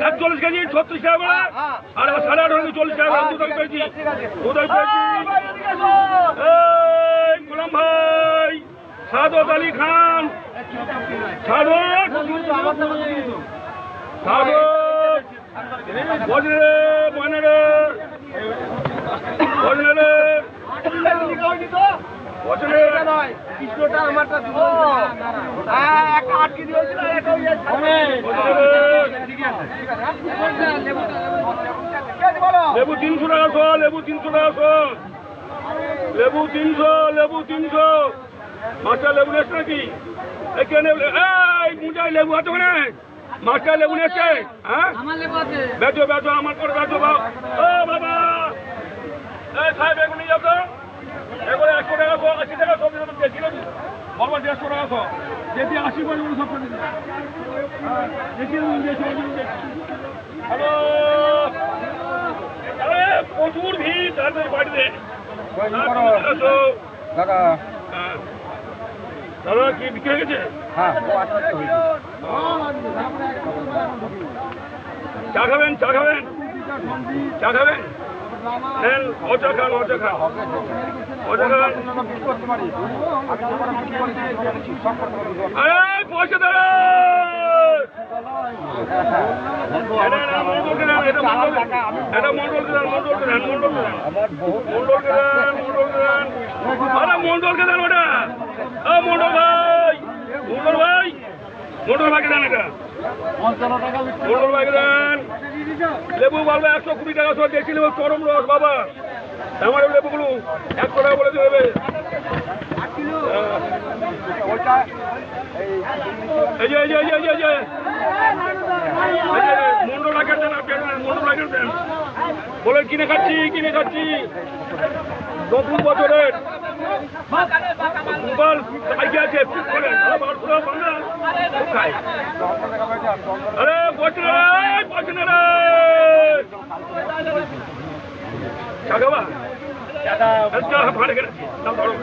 41 কেজি 36 টাকা করে আর 18.5 40 টাকা করে দুধ আগ পেয়েছি দুধ আগ পেয়েছি গোলাম ভাই সাদত আলী খান সাদত সাদত বজরে বজরে বজরে বজরে কৃষ্ণটা আমারটা দুটো একটা আটকে দিয়েছিল একটা লেবু 300 টাকা শো লেবু 300 টাকা শো লেবু 300 লেবু 300 মাস্টার লেবু নেস নাকি এখানে এই মুজাই লেবু আছে ওখানে মাস্টার লেবু নেছে হ্যাঁ আমার লেবু আছে বেচো বেচো আমার করে বেচো বাবা ও বাবা এই সাহেব এগুলো নিয়ে যাও তো এগুলো 100 টাকা 80 টাকা সব বেশি না বলবো 150 টাকা সব যদি 80 পর্যন্ত সব করে দিন হ্যালো আরে প্রচুর ভিড় তাদের বাড়িতে দাদা দাদা কি বিক্রি হয়ে গেছে হ্যাঁ চা খাবেন চা খাবেন চা খাবেন নেন অচা খান অচা খান অচা খান আরে পয়সা দেন এটা মন্ডলকে দেন মন্ডলকে দেন মন্ডলকে দেন মন্ডলকে দেন মন্ডলকে দেন আরে মন্ডলকে দেন ওটা মন্ডল ভাই মন্ডল ভাই মন্ডল ভাইকে দেন এটা মন্ডল ভাইকে দেন লেবু বলবে 120 টাকা সব দেখছি লেবু চরম রস বাবা আমার লেবুগুলো 100 টাকা বলে দেবে এই যে এই যে এই যে এই যে মন্ডল রাখেন দেন মন্ডল রাখেন দেন বলে কিনে খাচ্ছি নতুন বছরের গোপাল আইকে আছে আরে বসে রে চাগাবা ভাড়ে গেছে ধরো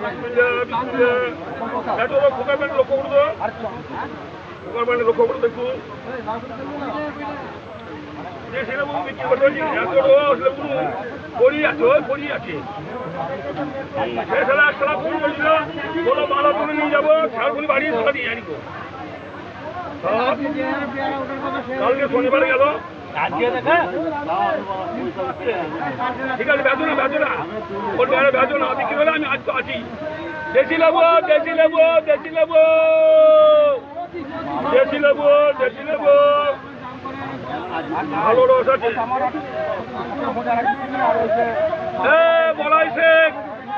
বিসমিল্লাহ বিসমিল্লাহ দেখো খোকার প্যান্ট লক্ষ্য করো তো খোকার প্যান্ট লক্ষ্য করো দেখো যে সেরকম বিক্রি করতে হচ্ছে এত সেরকম করি আছে সে সালা এক সালা ফোন করেছিল বলো মালা তুলে নিয়ে যাবো ছাড়গুলি বাড়ি সালা দিয়ে জানি কালকে শনিবারে গেল ঠিক আছে বেচো না ওর গায়ে বেচো না বিক্রি হলে আমি আজ তো আছি দেশি নেবো ভালো রস আছে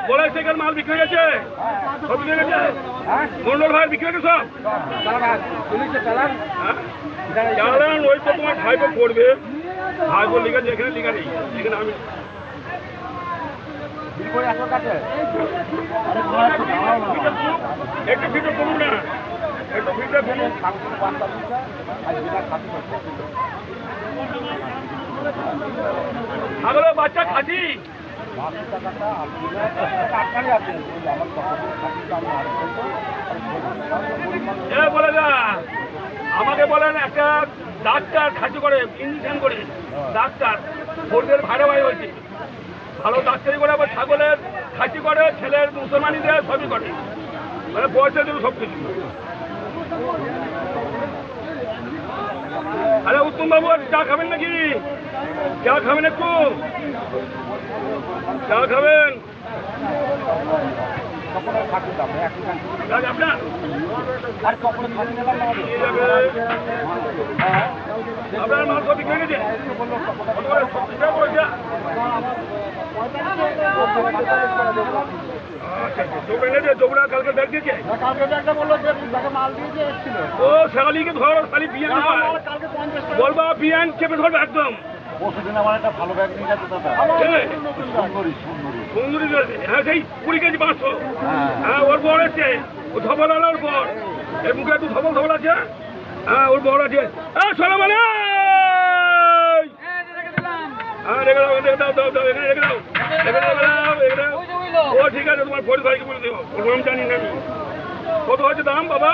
বলাই শেখের মাল বিক্রি হয়ে গেছে সব বিক্রি হয়ে গেছে মন্ডল ভাই বিক্রি হয়ে গেছে সব চালান ওই তো তোমার ভাইপো পড়বে ভাইপো লিখেছে এখানে লিখা নেই এখানে আমি একটু ভিডিও করুন না একটু ভিডিও করুন আগলে বাচ্চা খাসি বলে না আমাকে বলেন একটা ডাক্তার খাসি করে ইঞ্জেকশন করে ডাক্তার ভোটের ভাড়া ভাই হয়েছে ভালো ডাক্তারি করে আবার ছাগলের খাসি করে ছেলের মুসলমানি দেয় সবই করে মানে পয়সার জন্য সব কিছু আরে উত্তম বাবু চা খাবেন নাকি চা খাবেন একটু চা খাবেন আপনার আপনার মাল কপি খেয়ে গেছে কালকে ব্যাগ দিয়েছে ও শালিকে ধরো শালি বিয়ে বলবা বিয়ান চেপে ধরবে একদম সুন্দরী হ্যাঁ সেই 20 কেজি 500 হ্যাঁ ওর বড় আছে ও ধবল আলার পর এর মুখে একটু ধবল আছে হ্যাঁ ওর বড় আছে শোনো মানে হ্যাঁ রেখে দাও ও ঠিক আছে তোমার 45 বলে দেবো ওর নাম জানি না আমি কত হচ্ছে দাম বাবা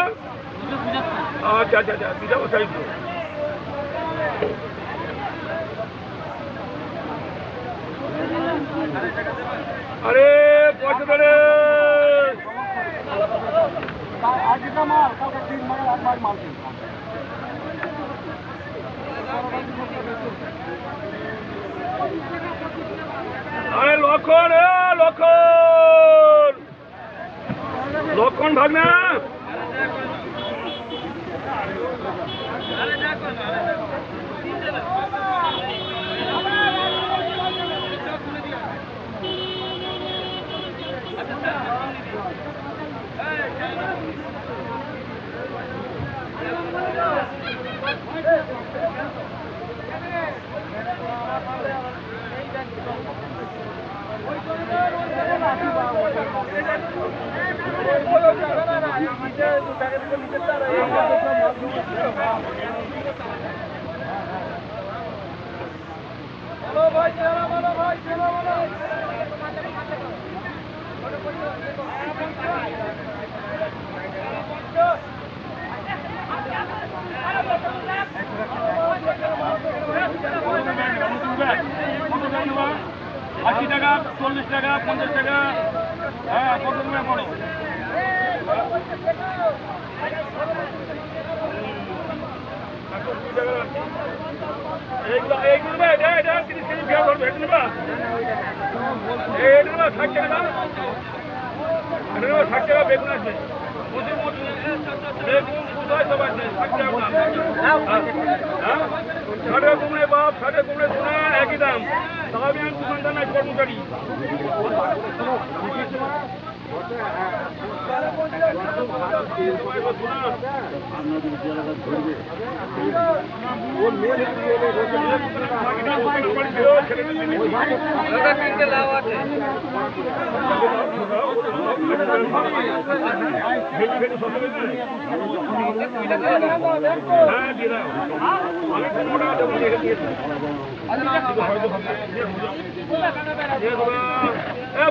আচ্ছা দিদাও সাইজ আরে পয়সা ধরে আরে লক্ষণ ভাগনা আশি টাকা 40 টাকা 50 টাকা হ্যাঁ কত টাকা পড়ো এইগুলো 30 কেজি বিয়া ধরবে এটা 60 টাকা দাম 60 টাকা বেগুন আছে বেগুন কোথায় সব আছে 60 টাকা ষাটে কুমড়ে বাপ 60 কুমড়ে সোনা একই দাম তাও আমি দোকানদার নাই কর্মচারী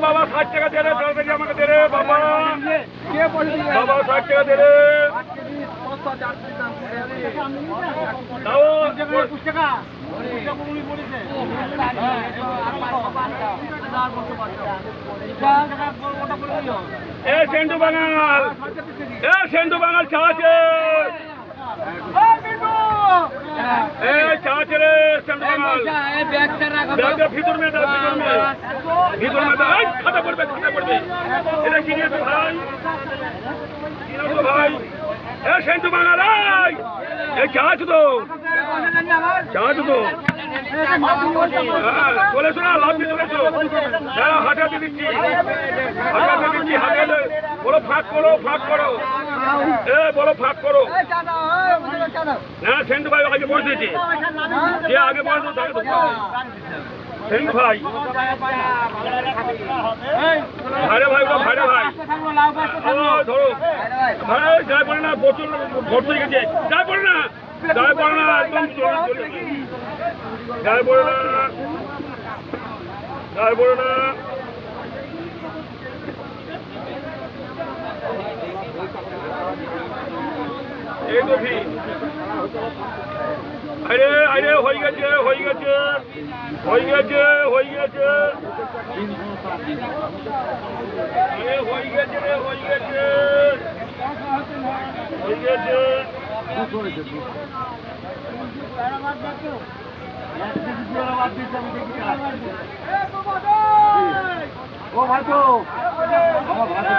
বাবা 60 টাকা দে রে আমাকে দে রে বাবা কে পয়সা দিবে? বাবা 60 টাকা দে রে। 8 কেজি 10 আছে 8 কেজি দাম করে রে। দাও। 21 টাকা। 21 টাকা মুড়ি পড়েছে। হ্যাঁ, আর 5 বছর বাচ্চা। 50 টাকা ওটা করে দিও। এ সেন্টু বাঙাল, এ সেন্টু বাঙাল চা আছে, এই বিটু! এ চা আছে রে সেন্টু বাঙাল। ব্যাগটা ভিতর মে দাও, ভিতর মে দাও। এই খাতা পড়বে, খাতা পড়বে। এটা কি নিয়ে তো ভাই? কি নিয়ে তো ভাই? এ সেন্টু বাঙাল, এই চা আছে তো, চা আছে তো। হ্যাঁ, চলেছো না, লাভ দিয়ে চলেছো। দাঁড়াও, হাঁটাতে দিচ্ছি, হাঁটাতে দিচ্ছি, হাঁটাতে। বলো ফাঁক করো, ফাঁক করো। এ বলো ফাঁক করো। এই চা দাও, এই বুঝলো চা দাও। না সেন্টু ভাই আগে বলে দিয়েছে, যে আগে বলে দিত তাকে তো সেন্টু ভাই, ভাইরে ভাই, ওটা ভাইরে ভাই। ও ধরো ভাই, যায় পড়ে না, প্রচুর ভর্তি হয়ে গেছে। যায় পড়ে না, যায় পড়ে না, একদম চলে চলে যায় পড়ে না, যায় পড়ে না। এই তো ভিড়। আরে আরে হয়ে গেছে, হয়ে গেছে, হয়ে গেছে, হয়ে গেছে। আরে হয়ে গেছে রে, হয়ে গেছে, হয়ে গেছে। ও ভাইতো আমার ভাইতো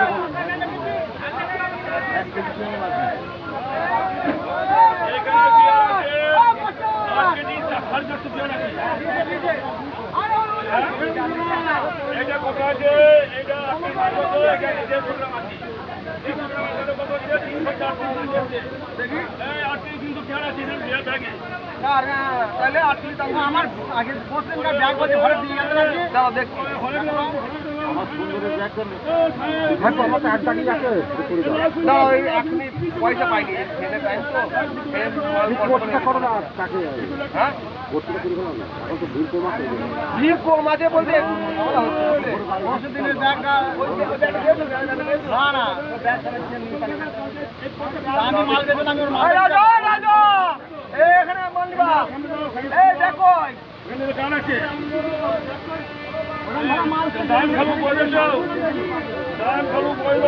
এখানে বিয়ার আছে, 8 কেজি 450 বিয়ার আছে। এটা কত আছে? এটা আপনার কত? এখানে 150 গ্রাম আছে। 150 গ্রাম আছে কত আছে? 300-400 আছে। দেখি এই 8 কেজি কিন্তু বিয়ার আছে না বিয়ার ব্যাগে। না না তাহলে 8 কেজি দাম আমার আগে বসেন না ব্যাগ বসে ঘরে দিয়ে গেল নাকি দাও দেখ আমার সুন্দরের ব্যাগ দেন ভাই আমার তো 8 টাকা আছে দাও এই এখনি পয়সা পাইনি সেটা টাইম তো কোটটা করো না টাকা হ্যাঁ কোটটা করে দাও না এখন তো ভিড় কম আছে বলতে 10 দিনের ব্যাগটা না না ব্যাগ আমি মাল দেব না আমি মাল রাজা রাজা এখানে মাল নিবা এই দেখো এখানে কান আছে। দাম খাবো কইবে যাও, দাম খাবো কইব,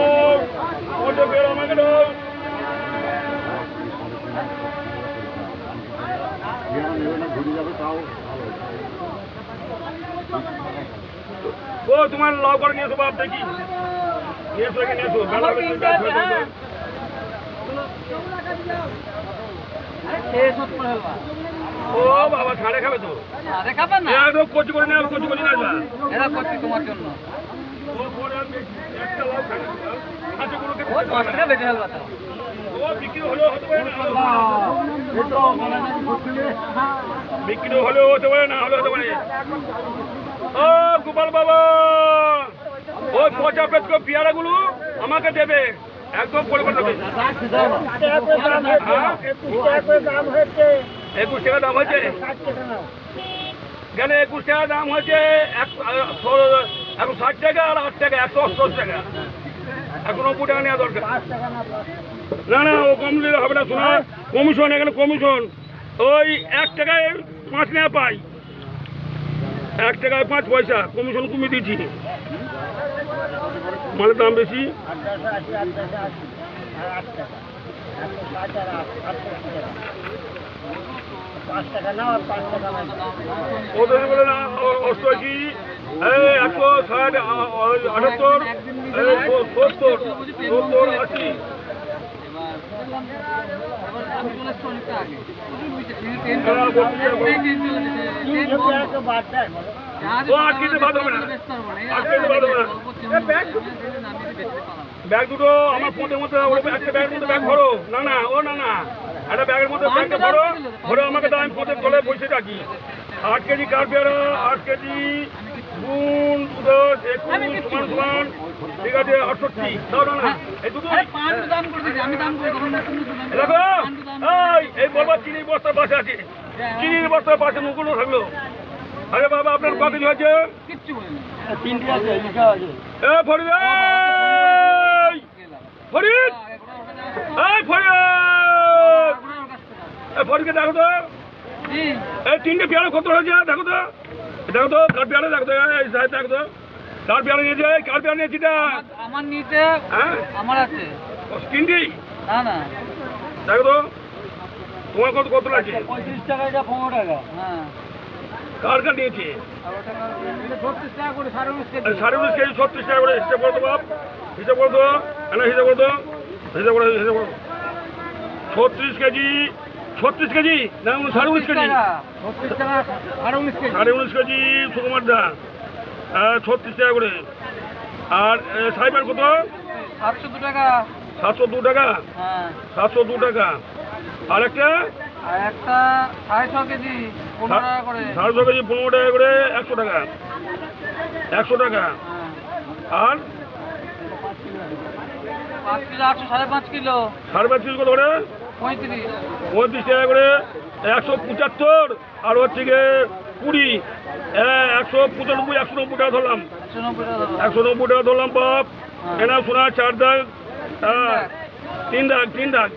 ওটা বের আমাকে দাও। ও তোমার লাভ করে নিয়েছো বাপ দেখি, নিয়েছো কি নিয়েছো বেলা হলে তুমি ব্যাগ হয়ে যাবে। ও বাবা ছাড়ে খাবে তো, একদম কচি করে নেওয়া, কচি করে নেওয়া। এরা করছি তোমার জন্য ও পরে আর একটা লাভ খাবে না, কাঁচা গুলোকে ও 10 টাকা বেচে ফেলবা তো ও বিক্রি হলেও হতে পারে না, বিক্রি হলেও হতে পারে না হলেও হতে পারে। ও গোপাল বাবা, ওই পচা পেটকো পেয়ারাগুলো আমাকে দেবে, একদম করে করে দেবে। 21 টাকা দাম হয়েছে কেন? 21 টাকা দাম হয়েছে, এখন 60 টাকা আর 8 টাকা, 180 টাকা। এখন 90 টাকা নেওয়া দরকার। না না ও কম দিলে হবে না, শোনা কমিশন, এখানে কমিশন। ওই 1 টাকায় 5 নেওয়া পাই, 1 টাকায় 5 পয়সা কমিশন কমিয়ে দিয়েছি। মালের দাম বেশি। ওদের বলে না 88, 160, 78, 70, 80। ও 8 কেজি বাদ হবে না, 8 কেজি বাদ হবে না। ব্যাগ দুটো আমার পথের মধ্যে একটা ব্যাগের মধ্যে ব্যাগ ভরো। না না ও না না, একটা ব্যাগের মধ্যে ব্যাগটা ভরো, ভরে আমাকে দাও, আমি পথের তলে বসে থাকি। 8 কেজি কার পেয়ারা, 8 কেজি গুণ 10, 21 সমান সমান, ঠিক আছে 68। দাও না না এই দুটো দেখো। এই বলবার চিনির বস্তার পাশে আছে, চিনির বস্তার পাশে মুখগুলো থাকলো। আরে বাবা আপনার কত কিছু আছে? এ ফরিদ ফরিদ এই ফরিদ এই ফরিদকে দেখো তো এই তিনটে পেয়ারা কত হয়েছে দেখো তো কার পেয়ারা দেখো তো এই সাহেব দেখো তো কার পেয়ারা নিয়েছে কার পেয়ারা নিয়েছি আমার নিতে হ্যাঁ আমার আছে তিনটেই না না দেখো তো তোমার কত লাগছে 35 টাকা এটা 15 টাকা হ্যাঁ কার কার নিয়েছে আর ওটা 36 টাকা করে 19 কেজি 19.5 কেজি 36 টাকা করে হিসাব করতো বাপ হিসাব করতো হিসাব করতো হিসাব করে 36 কেজি না 19.5 কেজি 36 টাকা 19 কেজি 19.5 কেজি সুকুমার দা 36 টাকা করে আর সাইবার কত 702 টাকা 702 টাকা হ্যাঁ 702 টাকা আর একটা আর একটা 6.5 কেজি 15 টাকা করে 700 কেজি 15 টাকা করে 100 টাকা 100 টাকা হ্যাঁ আর 5 কিলো 800 5.5 কিলো 5.5 কত করে 35 35 টাকা করে 175 আর হচ্ছে গিয়ে 20 195 190 টাকা ধরলাম 190 টাকা 190 টাকা ধরলাম বাপ এনা শোনা 4 দাগ 3 দাগ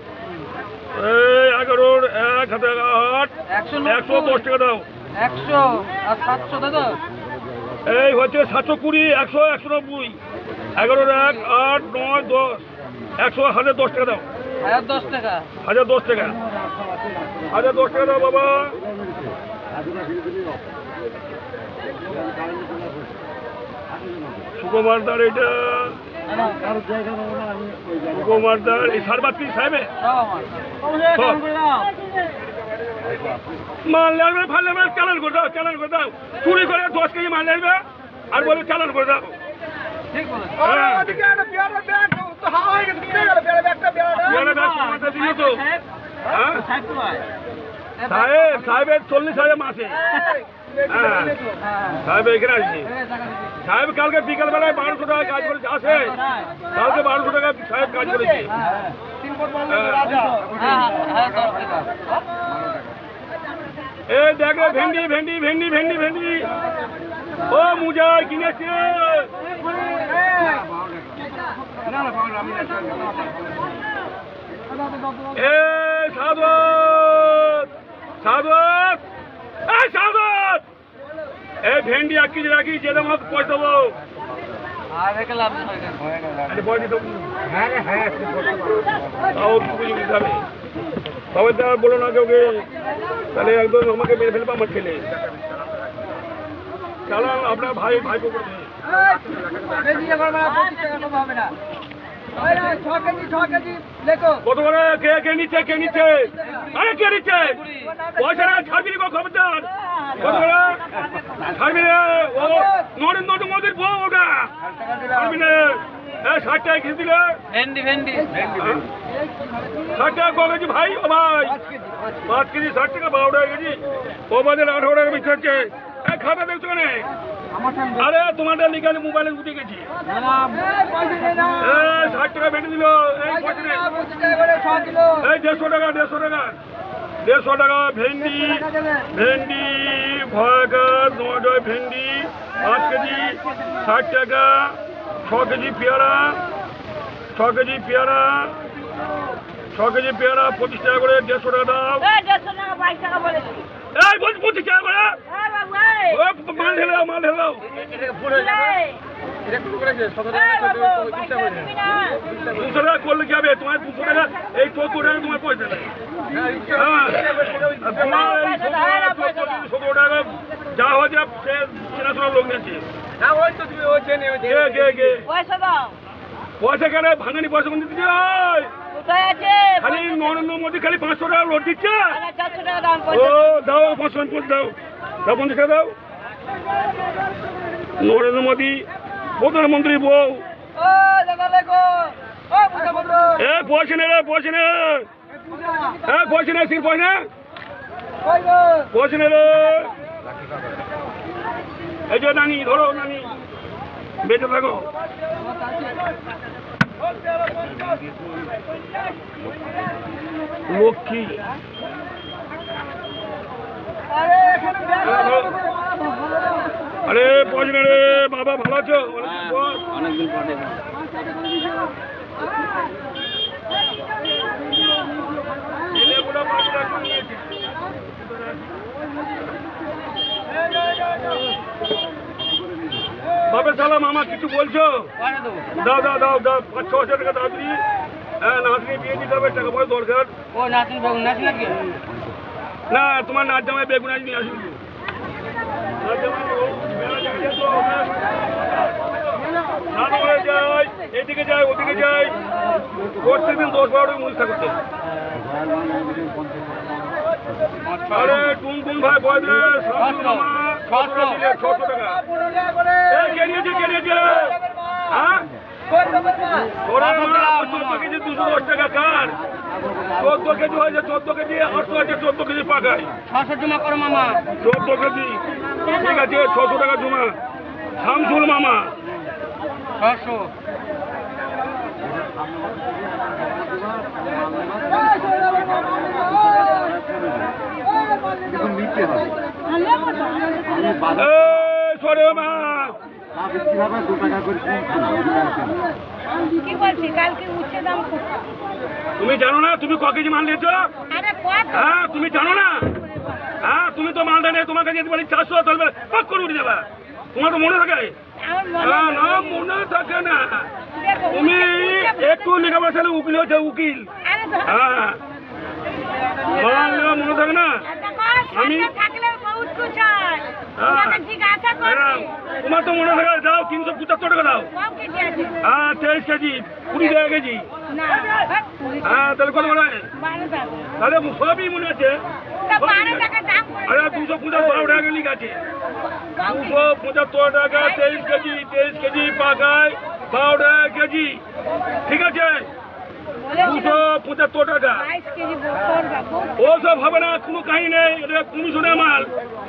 এই 11 1 হাতে 8 110 টাকা দাও 100 আর 700 দাদা এই হচ্ছে 720 100 190 11 1 8 9 10 100 1010 টাকা দাও 1010 টাকা 1010 টাকা 1010 টাকা দাও বাবা সুকুমারদার এটা সুকুমারদার এই সারবাতি সাহেবে সব আমার মাল লাগবে ভালো লাগবে চালান করে দাও চুরি করে 10 কেজি মাল লাগবে আর বলে চালান করে দাও ঠিক বলেছেন হ্যাঁ। ওদিকে একটা পেয়ারা ব্যাগ তো হাওয়া হয়ে গেছে পেয়ারা ব্যাগটা পেয়ারা ব্যাগ সমাজে দিও তো হ্যাঁ সাহেব তো ভাই সাহেবের 40,000 মাসে হ্যাঁ সাহেব এখানে আসছি সাহেব কালকে বিকাল বেলায় 1200 টাকা কাজ করেছে আসে কালকে 1200 টাকা সাহেব কাজ করেছে এই দেখে ভেন্ডি ও মুজাই কিনেছে এ সাদত এই ভেন্ডি 1 কেজি রাখি যেটা মাছ পয়সা দেবো আর রেখে লাভ নেই সবাই তো আর বলো না কেউকে তাহলে একদম আমাকে মেরে ফেলবো আমার ছেলে চালান আপনার ভাই করছে কত করে কে নিচ্ছে আরে কে নিচ্ছে পয়সা না ছাড়বি না খবরদার কত করে ছাড়বি না ও নরেন্দ্র মোদীর বউ ওটা ছাড়বি না 60 টাকা কেজি দিলে ভেন্ডি 60 টাকা ক কেজি ভাই ও ভাই 5 কেজি 60 টাকা 12 টাকা কেজি ও বাজার 18 টাকা বিক্রি হচ্ছে খাবে দেখছো কেন আরে তোমারটা লিখে মোবাইলে উঠে গেছি 60 টাকা বেটে দিল এই 150 টাকা 150 টাকা ভেন্ডি ভয়কার 9 ভেন্ডি 5 কেজি 60 টাকা 6 কেজি পেয়ারা 6 কেজি পেয়ারা 25 টাকা করে 150 টাকা দাও এই বল 25 টাকা করে মাল ঢেলাও 200 টাকা করলে কি হবে তোমার 200 টাকা এই 14 টাকা তোমার পয়সা নেই তোমার 17 টাকা যা হয়ে যাবে সে চেনাশোনা লোক নিয়েছে পয়সা কেন ভাঙানি পয়সা কোন দিতে খালি নরেন্দ্র মোদী খালি 500 টাকা লোড দিচ্ছে ও দাও 550 দাও 50 টাকা দাও নরেন্দ্র মোদী প্রধানমন্ত্রী বউ পয়সা নে এই যে নানি ধরো নানি বেঁচে থাকো লক্ষ্মী আরে পয়সা রে বাবা ভালো আছো অনেকদিন পর বাবা সালাম আমার কিছু বলছো? দাও দাও দাও দাও 5-6 হাজার টাকা দাও দিদি। হ্যাঁ নাতনি বিয়ে দিতে হবে, টাকা পয়সা দরকার। না তোমার নাচ জামাই বেগুন আজ নিয়ে আসবি। যাই এদিকে যাই ওদিকে যাই, প্রত্যেকদিন 10-12 মুখা করতে। আরে টুনটুন ভাই বয়দে 600 টাকা। কে নিয়েছে হ্যাঁ? 14 কেজি 210 টাকা কার? 14 কেজি হয়েছে, 14 কেজি 800 আছে, 14 কেজি পাকায় 600 জমা করো মামা। 14 কেজি ঠিক আছে, 600 টাকা জমা। শামসুল মামা 600। সরে মা কি বলছি কালকে উচ্চে দাম খুব। তুমি জানো না তুমি ক কেজি মাল নিয়েছো? আরে কত? হ্যাঁ তুমি জানো না? হ্যাঁ তুমি তো মালটা নিয়ে তোমার কাছে বলি 400 তাহলে পাক করে উঠে যাবা। তোমার তো মনে থাকে? না না মনে থাকে না। তুমি একটু লেখাপড়া ছেলে উকিল হয়েছে উকিল। হ্যাঁ মাল নেওয়া মনে থাকে না? আমি তোমার তো মনে থাকে, দাও 375 টাকা দাও। হ্যাঁ 23 কেজি 20 টাকা কেজি। হ্যাঁ তাহলে কত মনে হয়? তাহলে সবই মনে আছে। আরে 275 টাকা লিখ আছে। 275 টাকা 23 কেজি, 23 কেজি পাকায় 12 টাকা কেজি। ঠিক আছে 275 টাকা। ওসব হবে না, কোনো কাহিনী নেই। এটা কমিশনের মাল,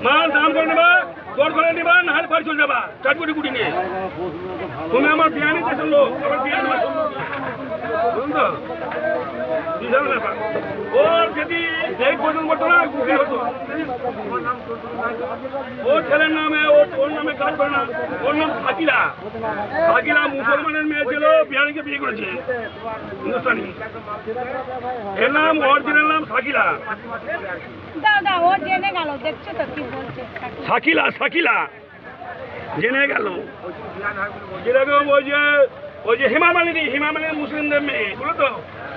মাল দাম করে নেবা, দর করে নেবা, না হলে বাড়ি চলে যাবা চাটপুটি গুটি নিয়ে। তুমি আমার বিয়ানি দেশের লোক, আমার বিয়ানি বুঝুন তো বিশাল ব্যাপার। ওর যদি এই পর্যন্ত করতো না উকিল হতো। ওর ছেলের নামে ওর নামে কাজ করে না। ওর নাম শাকিলা। শাকিলা মুসলমানের মেয়ে ছিল, বিহারিকে বিয়ে করেছে হিন্দুস্তানি। এর নাম অরিজিনাল নাম শাকিলা। শাকিলা শাকিলা জেনে গেল। যেরকম ওই যে হেমা মালিনী মুসলিমদের মেয়ে বুঝলো তো,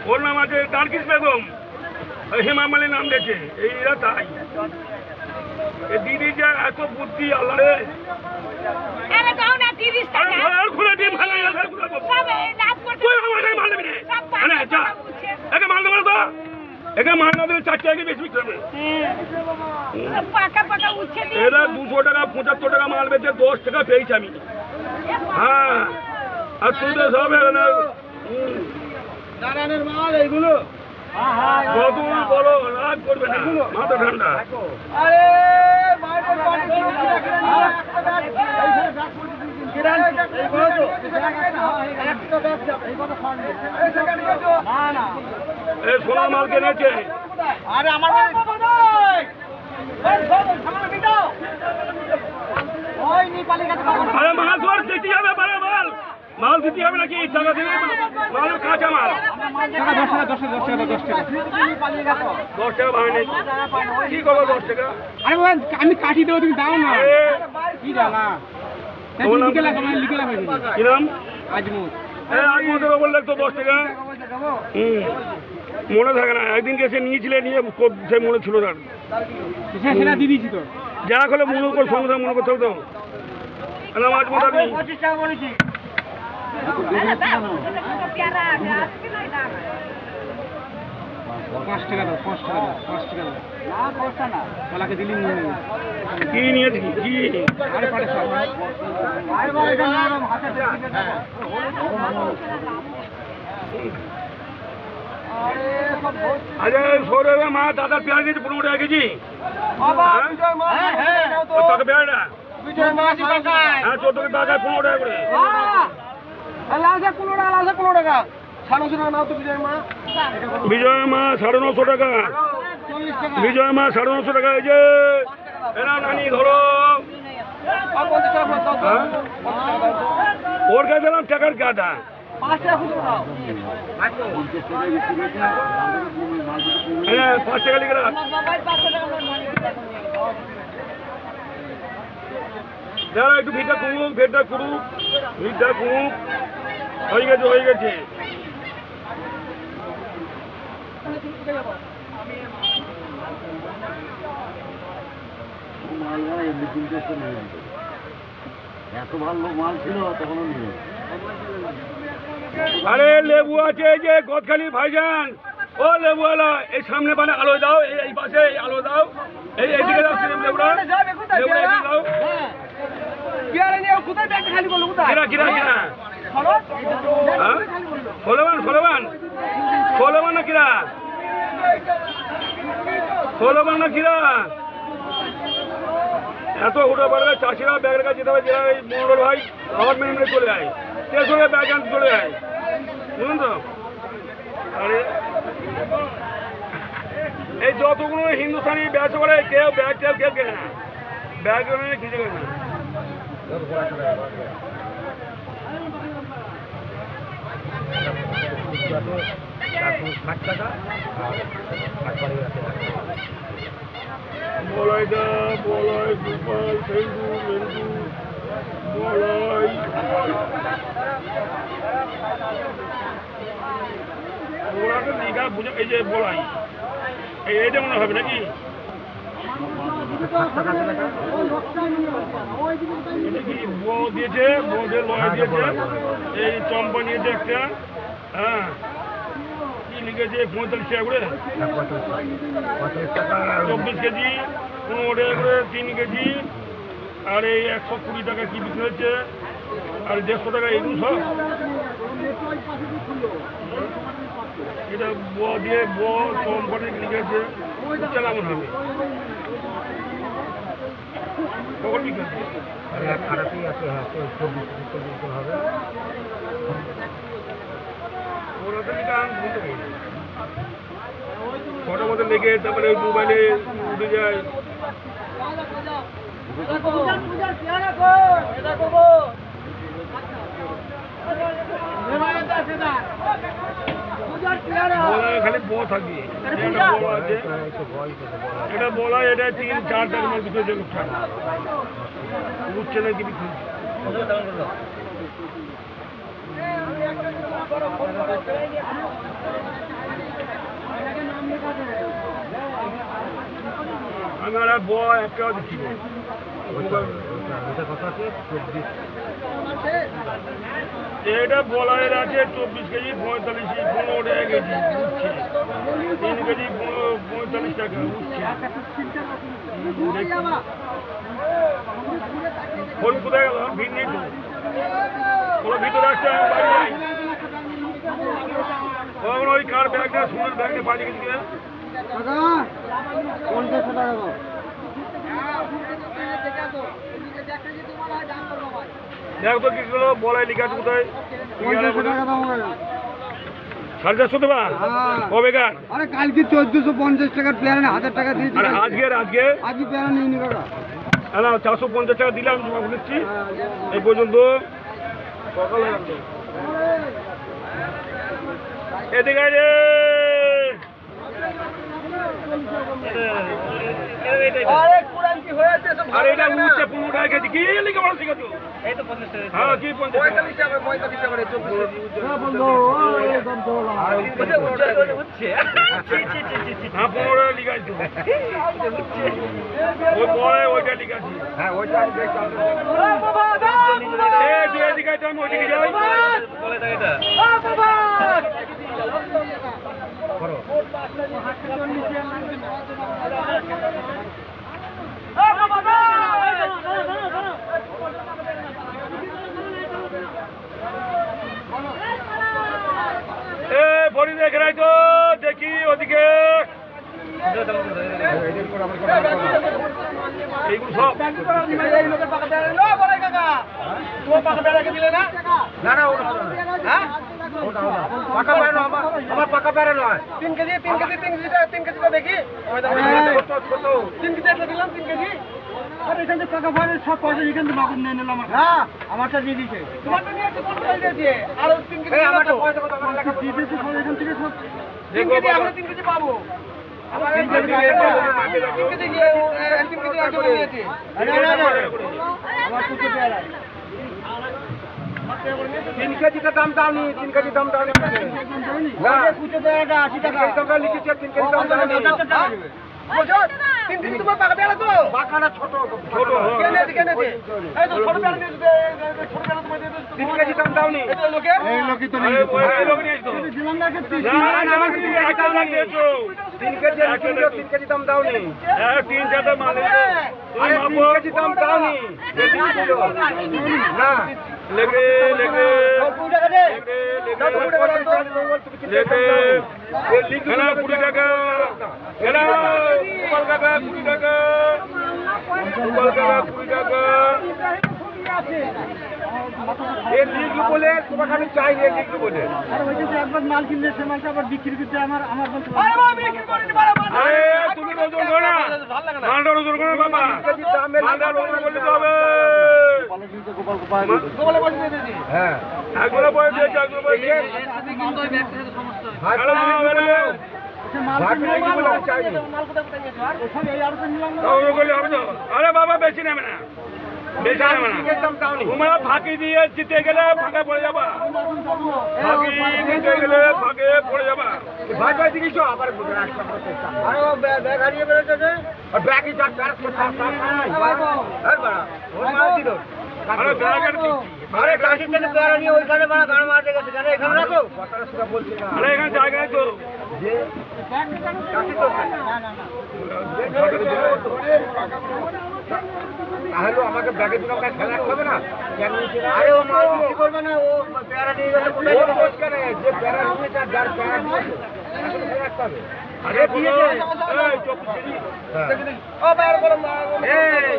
ওর নাম আছে ডারকিস বেগম। হেমা মালিনী নাম দিয়েছে। এইরা তাই দিদি যা এত বুদ্ধি আল্লাহ রে। খুলে দিয়ে ভালো মাল দেবো তো, একে মাল না দিলে 4 টাকা বেশি বিক্রি হবে। এরা 200 টাকা 75 টাকা মাল বেচে 10 টাকা পেয়েছি আমি। হ্যাঁ আর তুই তো সব মাল এইগুলো কত বলো, রাগ করবে না, মাথা ঠান্ডা। এই সোনার মাল কিনেছে। আরে আমার আরে মাল তো আর দিতে হবে, মাল দিতে হবে নাকি? টাকা দিলে মাল কাঁচা মাল 10 টাকা ভাঙে নেই। কি করবো 10 টাকা? আরে আমি কাটি দেবো, তুমি দাও না। কি জানা কি নাম? আজমুদ। আজমুদের ওপর লাগতো 10 টাকা। মনে থাকে না, একদিন এসে নিয়েছিলে, নিয়ে সে মনে ছিল না। সেটা দিয়ে দিয়েছি তো। যা হলে মনে উপর সঙ্গে মনে করতে হবে তো। আজমুদ আপনি 25 টাকা বলেছি। 5 টাকা দাও, 5 টাকা দাও, 5 টাকা দাও। না 5 টাকা না, তালাকে দিলি নিয়ে নিবি। কি নিয়েছি কি? আরে পারে সব। আরে সৌরভে মা দাদার পেঁয়াজ নিয়েছে 15 টাকা কেজি। টাকা পেঁয়াজটা হ্যাঁ 14 টাকা 15 টাকা করে। বিজয় মা 950 টাকা। বিজয় মা 950 টাকা। এই যে এরা নানি ধরো ওর কাছে দিলাম টাকার কাটা। 5 টাকা খুচরো দাও। হ্যাঁ 5 টাকা লিখে রাখ। দাঁড়া একটু ভিড়টা কমুক, ভিড়টা কমুক। হয়ে গেছে। এত ভালো মাল ছিল তখনও নিয়ে আরে লেবু আছে এই যে গদখালির ভাইজান, ও লেবুওয়ালা এই সামনে মানে আলো দাও, এই পাশে আলো দাও, এইদিকে দাও লেবুটা, লেবুটা এদিকে দাও। পেয়ারা নিয়ে কোথায় ব্যাগটা খালি করলো কোথায়? কিরা হ্যাঁ ষোলমান না কিরা এত উঠে পড়লে চাষিরা ব্যাগের কাছে যেতে হবে, যেটা এই মন্ডল ভাই আমার মেনে চলে যায়, স্টেশনে ব্যাগ আনতে চলে যায়, বুঝলেন তো? আরে এই যতগুলো হিন্দুস্তানি ব্যবসা করে কেউ ব্যাগ কেনে না, ব্যাগ কিছু কেনে না। বলাই গোপাল সেন্দু মেন্দু বলাই ওরাকে দীঘা বুঝে, এই যে বলাই এইটা মনে হবে নাকি? এটা কি বউ দিয়েছে, বউদের লয় দিয়েছে, এই চম্পা নিয়েছে একটা, হ্যাঁ কি লিখেছে 45 টাকা করে, 24 কেজি 15 টাকা করে 3 কেজি, আর এই 120 টাকা কি বিক্রি হচ্ছে, আর 150 টাকা এগুলো সব। এটা দিয়ে চম্পাটা লিখেছে, কেমন হবে কখন বিক্রি হচ্ছে? খারাপই আছে, হ্যাঁ 24 হবে। ফটোর মধ্যে লেগে তারপরে মোবাইলে উঠে যায়। খালি বড় থাকবে, এটা বলা, এটা 3-4 টাকার মধ্যে বিক্রি হচ্ছে, লোকটা বুঝছে না কি বিক্রি আমি আর বয় একটাও দিচ্ছি না। এটা বলায়ের আছে 24 কেজি 45, 15 টাকা কেজি উঠছে, 3 কেজি 45 টাকা উঠছে। ফোন কোথায় গেল? ভিড় নেই তো, কোনো ভিতরে আসছে ওই কার ব্যাগটা, সোনার ব্যাগটা পাঠিয়ে গেছি কিনা? দেখ তো কি গুলো বলাই লিখা আছে কোথায়? 450 দেবা কবে গান? আরে কালকে 1450 টাকার প্লেয়ার 1000 টাকা দিয়েছি। আর আজকে প্লেয়ার নিয়ে নি কাকা। না 450 টাকা দিলাম, জমা দিচ্ছি এই পর্যন্ত। এদিকে রে আরে এটা উঠছে 15 টাকা কেজি, কি লিখে বলো ঠিক আছে? হ্যাঁ কি 45 টাকা 45 টাকা করে 24 হ্যাঁ 15 টাকা লিখাইছো, ওই পরে ওইটা লিখাচ্ছি। হ্যাঁ ওইটা লিখাইছো, আমি ওইদিকে যাই বলে দেয় এটা করো। বড়ি দেখে নাই তো, দেখি ওদিকে এইগুলো সব দিলে না পাকা প্যারা নয়, আমার পাকা প্যারা নয়। 3 কেজি দেখি ছোট 3 কেজি একটা দিলাম 3 কেজি আর এখান থেকে পাকা প্যারা সব পয়সা এখান থেকে বাবু নিয়ে নিলাম। না, আমারটা দিয়ে দিয়েছে। তোমারটা নিয়ে তো কোন পয়সা দিয়েছে আর 3 কেজি আমারটা পয়সা কত আমার লেখা দিয়ে দিয়েছে সব এখান থেকে সব। 3 কেজি আমরা 3 কেজি পাবো আমার 3 কেজি গিয়ে 3 কেজি আগে নিয়েছে আমার কুচো পেয়ারা 3 কেজিটা দাম দাওনি, 3 কেজি দাম দাওনি। না, কুচো পেয়ারাটা 80 টাকা। 3 কেজি লিখেছে, 3 কেজি দাম দাওনি। বলছো 3 কেজি তোমার পাকা পেয়ারা তো পাকাটা ছোট ছোট। কেনে এই তো ছোট পেয়ারা নিয়ে ছোট পেয়ারা তোমার দিয়ে 3 কেজি দাম দাওনি। এই তো লোকের এই লোকই তো আরে ওই লোক নিয়ে আসতো দিলাম না, 3 কেজি দাম দাওনি। 3 চারটা মাল আরে 3 কেজি দাম দাওনি। না, লেগে লেগে খেলা 20 টাকা খেলা গোপাল কাকা 20 টাকা গোপাল কাকা 20 টাকা এই লিখলু বলে তোমাকে আমি চাই, এই লিখলু বলে। আর ওই যে একবার মাল কিনলে সে মালটা আবার বিক্রি করতে আমার বলতে আরে বাবা বিক্রি করে দিতে পারো আরে তুমি ওজন করো না মালটা ওজন করো বাবা মালটা ওজন করলে তো হবে গোপালে পয়সা দিয়ে দিয়েছি হ্যাঁ, একবার বয়ে দিয়েছে একবার বয়ে দিয়েছে ভাই খেলা হবে ভাই লিখলু বলে আমি চাইনি। মাল কোথায় কোথায় নিয়েছো আর ওখানে এই আরো নিলাম না। ওজন করলে হবে তো আরে বাবা বেশি নেবে না বেশি নেবে না 3 কেজি দাম দাওনি। তোমরা ফাঁকি দিয়ে জিতে গেলে ফাঁকে পড়ে যাবা ফাঁকি জিতে গেলে ফাঁকে পড়ে যাবা ভাই ভাই দিয়েছো আবার একটা করে চেষ্টা। আরে ও ব্যাগ হারিয়ে বেরোচ্ছে যে আর ব্যাগই চার চার ভাই আর বাড়া ওর মাল দিল। আরে ব্যাগের কি আরে কাশির থেকে পেয়ারা নিয়ে ওইখানে বাড়া গাড় মারতে গেছে, কেন এখানে রাখো কথাটা সেটা বলছি না। আরে এখানে জায়গা নেই তো যে কাশি তো তাহলে আমাকে ব্যাগে দিলাম কাজ খেলা হবে না কেন নিচে না? আরে ও মাল বিক্রি করবে না, ও পেয়ারা নিয়ে গেলে কোথায় যাবে? যে পেয়ারা নিয়েছে আর যার পেয়ারা দিয়েছে তাকে তো রাখতে হবে। আরে দিয়েছে এই 24 কেজি ও বাইরে বলো এই,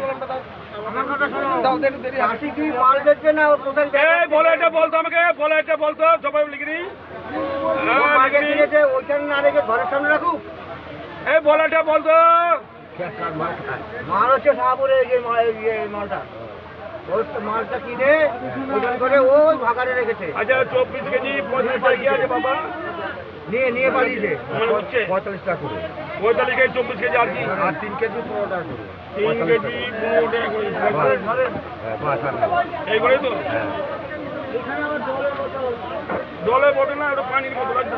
আমার কথা শোনো, কাশি কি মাল বেচবে না ও কোথায় এই বলে এটা বলতো আমাকে বলে এটা বলতো সবাই লিখে দিই আগে দিয়েছে ওইখানে না রেখে ঘরের সামনে রাখুক। এই বলে এটা বলতো মাল হচ্ছে শাহপুরে এই যে মালটা ওই মালটা কিনে ওজন করে ওই ভাগারে রেখেছে, আচ্ছা 24 কেজি 35 টাকা কি আছে বাবা নিয়ে নিয়ে পালিয়েছে মনে হচ্ছে 45 টাকা করে 45 কেজি 24 কেজি আর কি আর 3 কেজি 15 টাকা করে 3 কেজি 15 টাকা করে হ্যাঁ, বাস আর না। এই করে তো হ্যাঁ। জলে বটে না ওটা পানির মতো লাগছে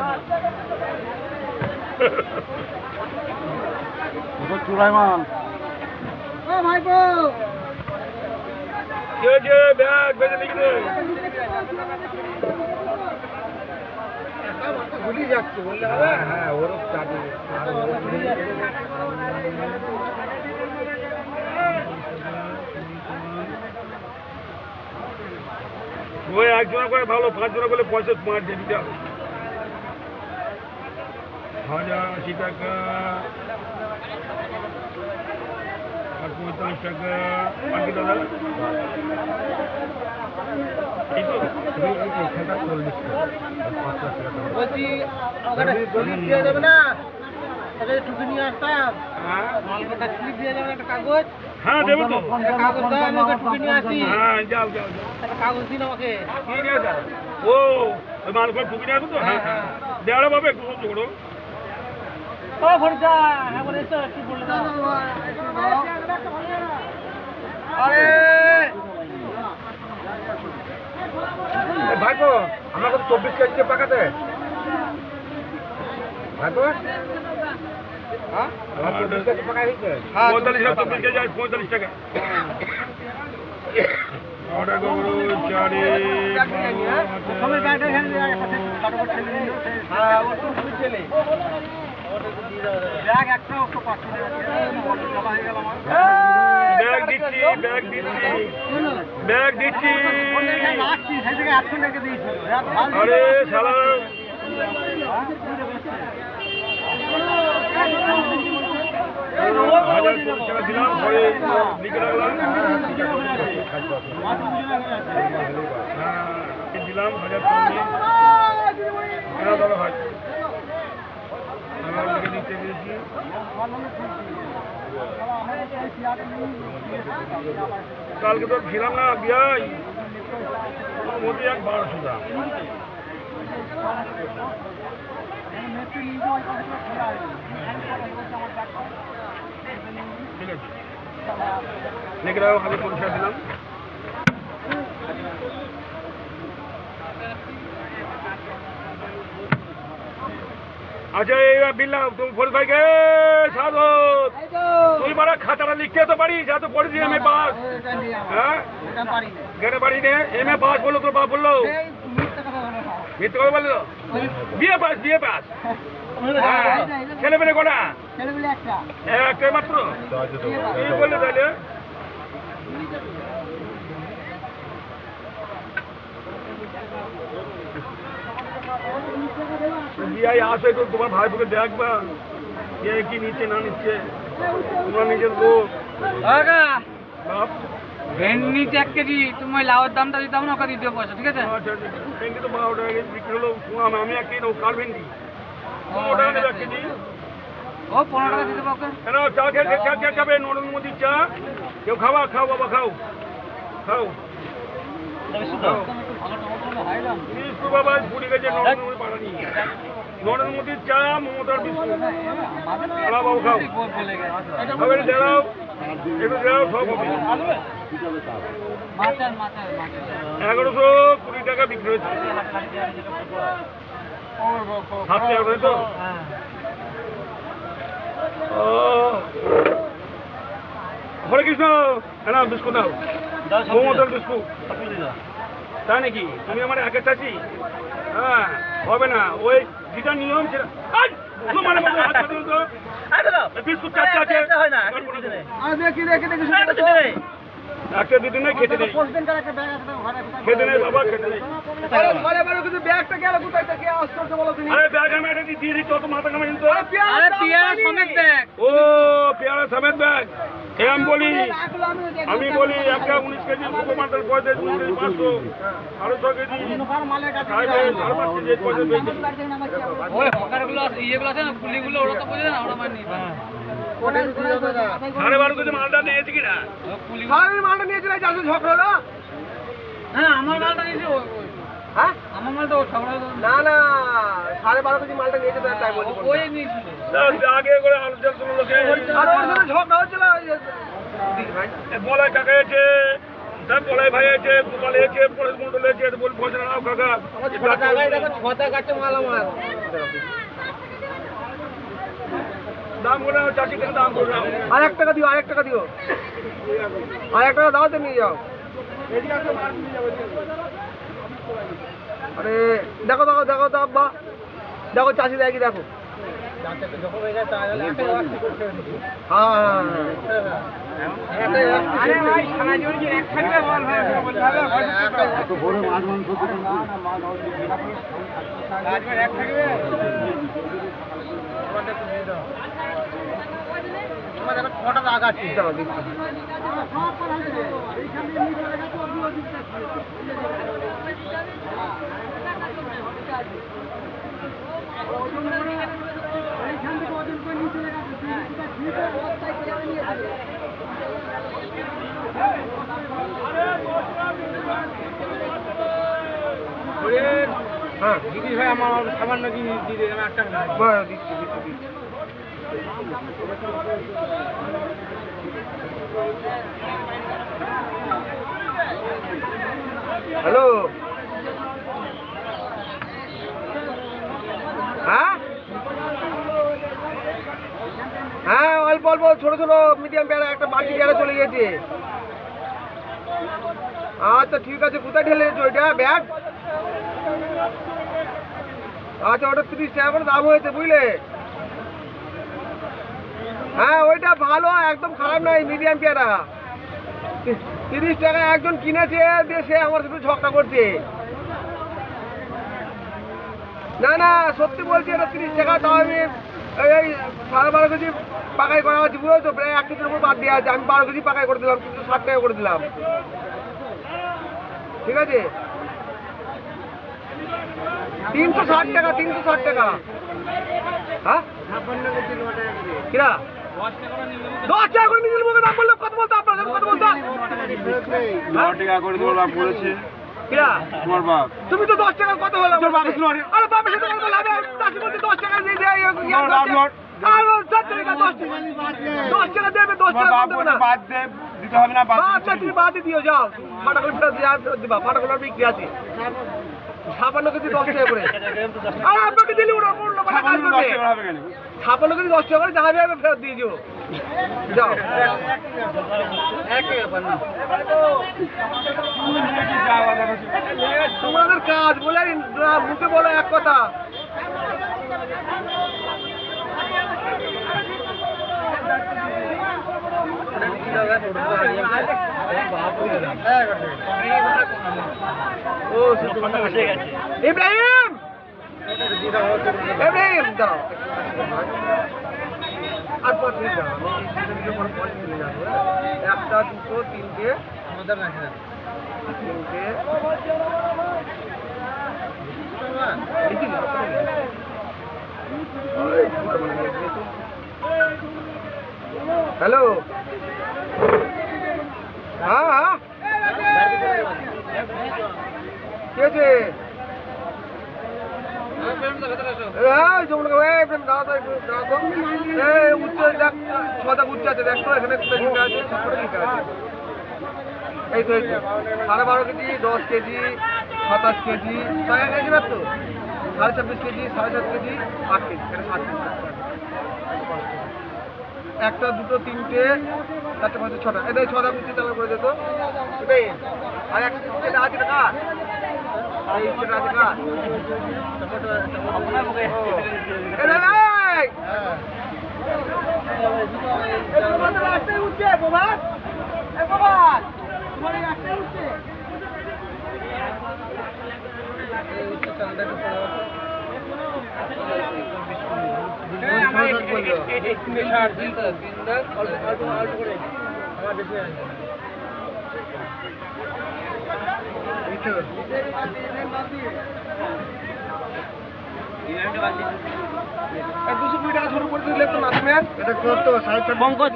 ও ভাইপো কে যে ব্যাগ বেজে লিখে দে ভুলি যাচ্ছে বললে হবে। হ্যাঁ ওরও চাবি আর ওরও ভুলি যাচ্ছে। ওই একজনের করে ভালো 5 জনের করলে 50 মার দিয়ে দিতে হবে 1080 টাকা আর 45 টাকা আর কি দাদা এই তো এখানটা 40 টাকা আর 50 টাকা দাম। বলছি ওখানে স্লিপ দিয়ে যাবে না তাহলে টুপি নিয়ে আসতাম মালটা স্লিপ দিয়ে যাবে একটা কাগজ হ্যাঁ দেবো তো একটা কাগজ দাও আমি ওকে টুপি নিয়ে আসি হ্যাঁ যাও যাও যাও একটা কাগজ দিন আমাকে কি নিয়ে যা ও ওই মাল করে ঢুকে নিয়ে আসবো তো হ্যাঁ হ্যাঁ দেওয়াটা পাবে একটু সহ্য করো ও ফরিদা হ্যাঁ বলে তো কি বলে দাও আরে ভাইপো আমাকে 24 কেজি পাকাতে ভাইপো হ্যাঁ আমার 24 কেজি পাকা হয়েছে। 45 টাকা 24 কেজি আর 45 টাকা অর্ডার করো চারে সবাই ব্যাগটা এখানে দিয়ে একসাথে কাটাকাটি ছেলে নিল হ্যাঁ ও তো ফুল ছেলে ব্যাগ একটা ওকে 500 টাকা দিয়ে জমা হয়ে গেল আমার ব্যাগ দিচ্ছি ব্যাগ দিচ্ছি রাখছি সেই থেকে 100 টাকা দিয়েছিল ভালো আরে শালা হাজার 40 টাকা দিলাম পরে লিখে রাখলাম হ্যাঁ দিলাম 1040 দাদা ভাই আমি আপনাকে দিতে দিয়েছি। কালকে তো ছিলাম না বিয়াই মোদি এক 1200 দাম। ঠিক আছে লিখে রাখো, আমি পরিষ্কার দিলাম। আচ্ছা এইবার বিল্লাম তুমি ফরিদ ভাইকে সাধক তুই মারা খাতাটা লিখতে তো পারিস, যা তো পড়েছি এম এ পাস। হ্যাঁ কেটে পারি নে এম এ পাস বললো তোর বাপ বললো মিথ্যে কথা বললো বিয়ে পাস বিয়ে পাস। হ্যাঁ ছেলে পেলে কটা? একটা মাত্র। তুই বললে তাহলে বিয়াই আসে তো তোমার ভাই বোকে দেখবা কে কি নিচ্ছে না নিচ্ছে, তোমরা নিজের লোক। বাপ ভেন্ডি 1 কেজি, তুমি লাউয়ের দামটা দিতাম না, ওকে দিতে পয়সা, ঠিক আছে? আচ্ছা আচ্ছা ভেন্ডি তো 12 টাকা কেজি বিক্রি হলো। শুনলাম আমি এক কেজি নেবো কার ভেন্ডি 15 টাকা নেবে 1 কেজি। ও 15 টাকা দিতে পারবে। কেন চা খেয়ে খাবে নরেন্দ্র মোদির চা? কেউ খাওয়া খাও বাবা খাও খাও বিস্কুট বাবা ভুলে গেছে নরেন্দ্র মোদী বানানি নরেন্দ্র মোদির চা মমতার বিস্কুট খাও বাবু খাও খাবে দেখাও একটু দেখাও সব হবে। 1120 টাকা বিক্রি হয়েছে 7 টাকা করে তো। হরে কৃষ্ণ না বিস্কুট দাও মমতার বিস্কুট। তাই নাকি তুমি আমার একের চাচি? হ্যাঁ হবে না, ওই যেটা নিয়ম সেটা মানে বিস্কুট চারটে আছে একটা দিদি নেই খেতে নেই খেতে নেই বাবা খেতে নেই। আরে ব্যাগ আমি এটা দিয়ে দিচ্ছি অত মাথা কামাই তো। ও পেয়ারা সমেত ব্যাগ আমি বলি একটা 19 কেজি সুপারমার্কেট পয়সা 500 আরো 6 কেজি সাড়ে 12 কেজি মালটা নিয়েছি কিনা? মালটা নিয়েছিল ঝগড়া। হ্যাঁ আমার মালটা নিয়েছে, হ্যাঁ আমার মালটা ও ঝগড়া না না 12.5 কেজি মালটা নিয়েছে তাই বলি। ওই নিয়েছিল। আগে করে আলোচনা কোনো লোকে আর ওর সাথে ঝগড়া হচ্ছিল। বলাই কাকা আছে তার বলাই ভাই আছে গোপাল আছে পরেশ মন্ডল আছে বল পয়সা নাও কাকা দাম করে চাষি কেন দাম করে আর 1 টাকা দিও, আর 1 টাকা দিও, আর 1 টাকা দাও তো নিয়ে যাও। আরে দেখো দেখো দেখো তো আব্বা দেখো চাষি দেয় কি দেখো। কটা টাকা চিন্তা দিচ্ছি হ্যাঁ দিদি ভাই আমার সামান্য জিনিস দিয়ে দেবেন 1 টাকা দিচ্ছি দিচ্ছি দিচ্ছি। হ্যালো হ্যাঁ হ্যাঁ অল্প অল্প ছোট ছোট মিডিয়াম পেয়ারা একটা বাকি পেয়ারা চলে গেছে। আচ্ছা ঠিক আছে, কোথায় ঢেলেছো ওইটা ব্যাগ? আচ্ছা ওটা 30 টাকা করে দাম হয়েছে বুঝলে। হ্যাঁ ওইটা ভালো একদম খারাপ নয় মিডিয়াম পেয়ারা। 30 টাকা একজন কিনেছে দিয়ে সে আমার সাথে ঝগড়া করছে। না না সত্যি বলছি এটা 30 টাকা, তাও আমি এই 12.5 কেজি পাকাই করা হচ্ছে বুঝেছো, প্রায় 1 কেজির উপর বাদ দেওয়া আছে। আমি 12 কেজি পাকাই করে দিলাম কিন্তু 60 টাকা করে দিলাম। ঠিক আছে 360 টাকা 360 টাকা। হ্যাঁ কিরা 10 টাকা করে নিজের মুখে দাম বললে কত বলতো আপনার কত বলতো 9 টাকা করে দেবো বাপ বলেছে কিরা তোমার বাপ। তুমি তো 10 টাকা কত হলো তোর বাপের ছিল আরে বাপের সাথে কথা লাভ তাকে বলতে 10 টাকা দিয়ে দেয় আর 10 টাকা 10 টাকা দেবে 10 তোমার টাকা বাপ দেবে বলে না বাদ দে দিতে হবে না বাদ বাদ তুমি বাদ দিও যাও পাটাগুলো ফেরত দিয়ে ফেরত দিবা পাটাগুলোর বিক্রি আছে 56 কেজি 10 টাকা করে আর আপনাকে দিলে ওরা পড়লো মানে কাজ করবে হবে কেন 56 কেজি 10 টাকা করে যা হবে ফেরত দিয়ে দিও যাও তোমাদের কাজ বলে মুখে বলো এক কথা ও ইব্রাহিম ইব্রাহিম দাঁড়াও আর পর থেকে দাঁড়াও পরে চলে যাবো একটা দুটো তিনটে তিনটে হ্যালো হ্যাঁ হ্যাঁ কে আছে এই তো 12.5 কেজি 10 কেজি 27 কেজি 6 কেজি না তো 26.5 কেজি 7.5 কেজি 8 কেজি 7 কেজি একটা দুটো তিনটে চারটে পাঁচটা ছটা এটা 6টা কুচি চালা করে দিত আর একটা আছে টাকা এই সেটা আছে কার রাস্তায় উঠছে বাবা বাবা তোমার এই রাস্তায় উঠছে পঙ্কজ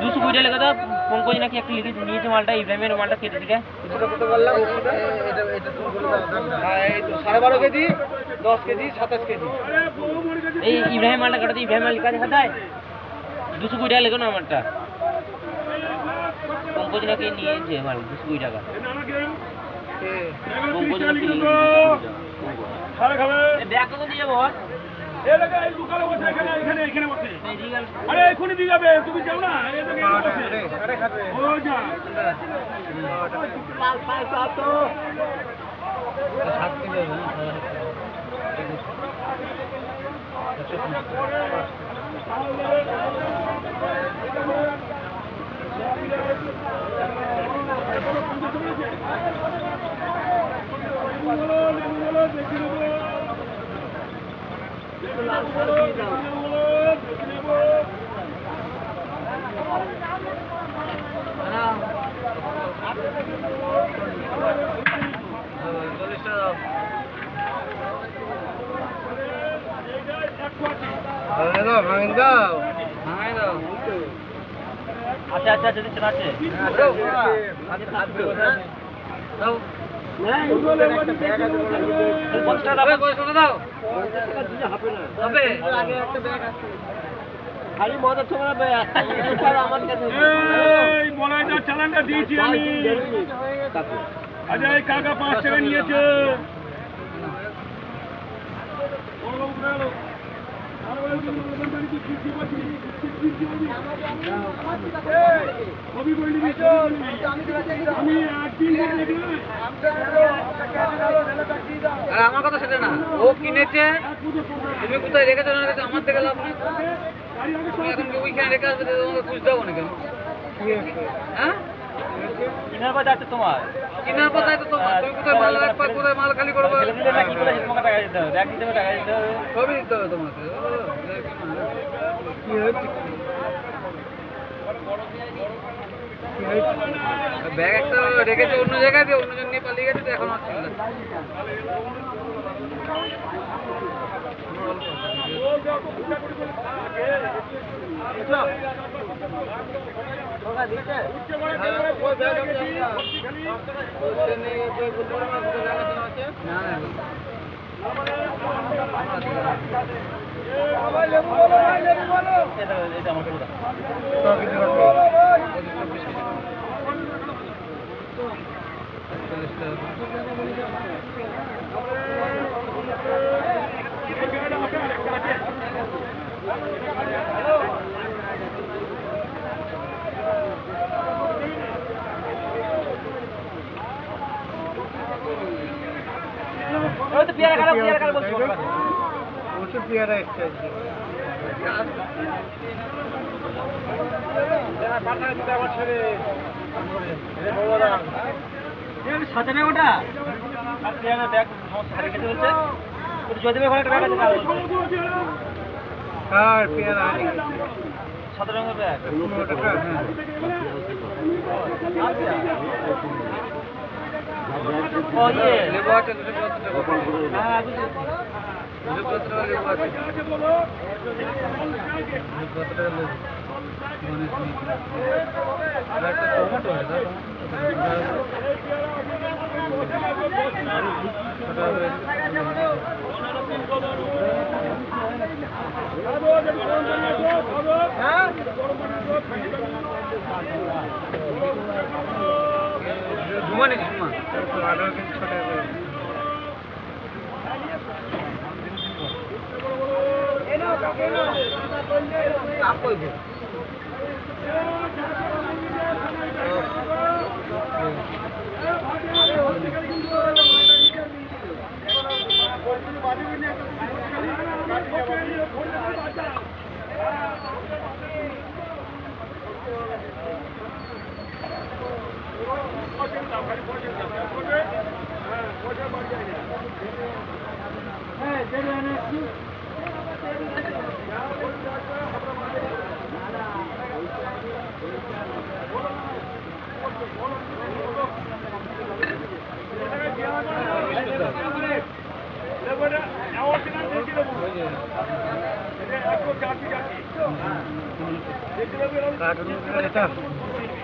220 টাকা দাও পঙ্কজ নাকি একটা লিখে নিয়েছে মালটা ইব্রাহিমের মালটা কেটে দিকে 12.5 কেজি 10 কেজি 27 কেজি এই ইব্রাহিম মালটা কাটাতে ইব্রাহিম মাল লিখা দেখা যায় 220 টাকা লেখো না আমারটা পঙ্কজ নাকি নিয়েছে মাল 220 টাকা পঙ্কজ নাকি ব্যাগ কত দিয়ে যাবো আরে এখনই দিয়ে যাবে তুমি যাও না ও যা আচ্ছা আচ্ছা যদি চেনা আছে খালি মদ হচ্ছে আমার কাছে এই বলাইটা চালানটা দিয়েছি আমি আজ এই কাকা 5 টাকা নিয়েছে আমার কথা সেটা না ও কিনেছে তুমি কোথায় রেখেছো না রেখেছো আমার থেকে লাভ নেই তুমি এখন ওইখানে রেখে আসবে তোমাকে খুঁজ দেবো না কেন হ্যাঁ কিনার পর যাচ্ছে তোমার কিনার পর যাচ্ছে তোমার তুমি কোথায় মাল রাখবা কোথায় মাল খালি করবে কি বলে তোমাকে টাকা দিতে হবে ব্যাগ দিতে হবে টাকা দিতে হবে সবই দিতে হবে তোমাকে কি হচ্ছে ব্যাগ একটা রেখেছে অন্য জায়গায়, দিয়ে অন্যজন নিয়ে পালিয়ে গেছে, তো এখন আর চিল্লাচ্ছে। প্রচুর পেয়ারা এসছে সাজানে ওটা আর পেয়ারা ব্যাগ সমস্ত হারিয়ে গেছে বলছে যদি ওখানে একটা ব্যাগ আছে আর পেয়ারা হারিয়ে গেছে সাদা রঙের ব্যাগ 15 টাকা ও ইয়ে লেবু আছে, দুশো পঁচাত্তর টাকা। হ্যাঁ দুশো পঁচাত্তর টাকা লেবু আছে। 275 টাকা লেবু। গণেশ মিত্র। আর একটা টমেটো আছে, ঝুমা নাকি ঝুমা? কার্টুন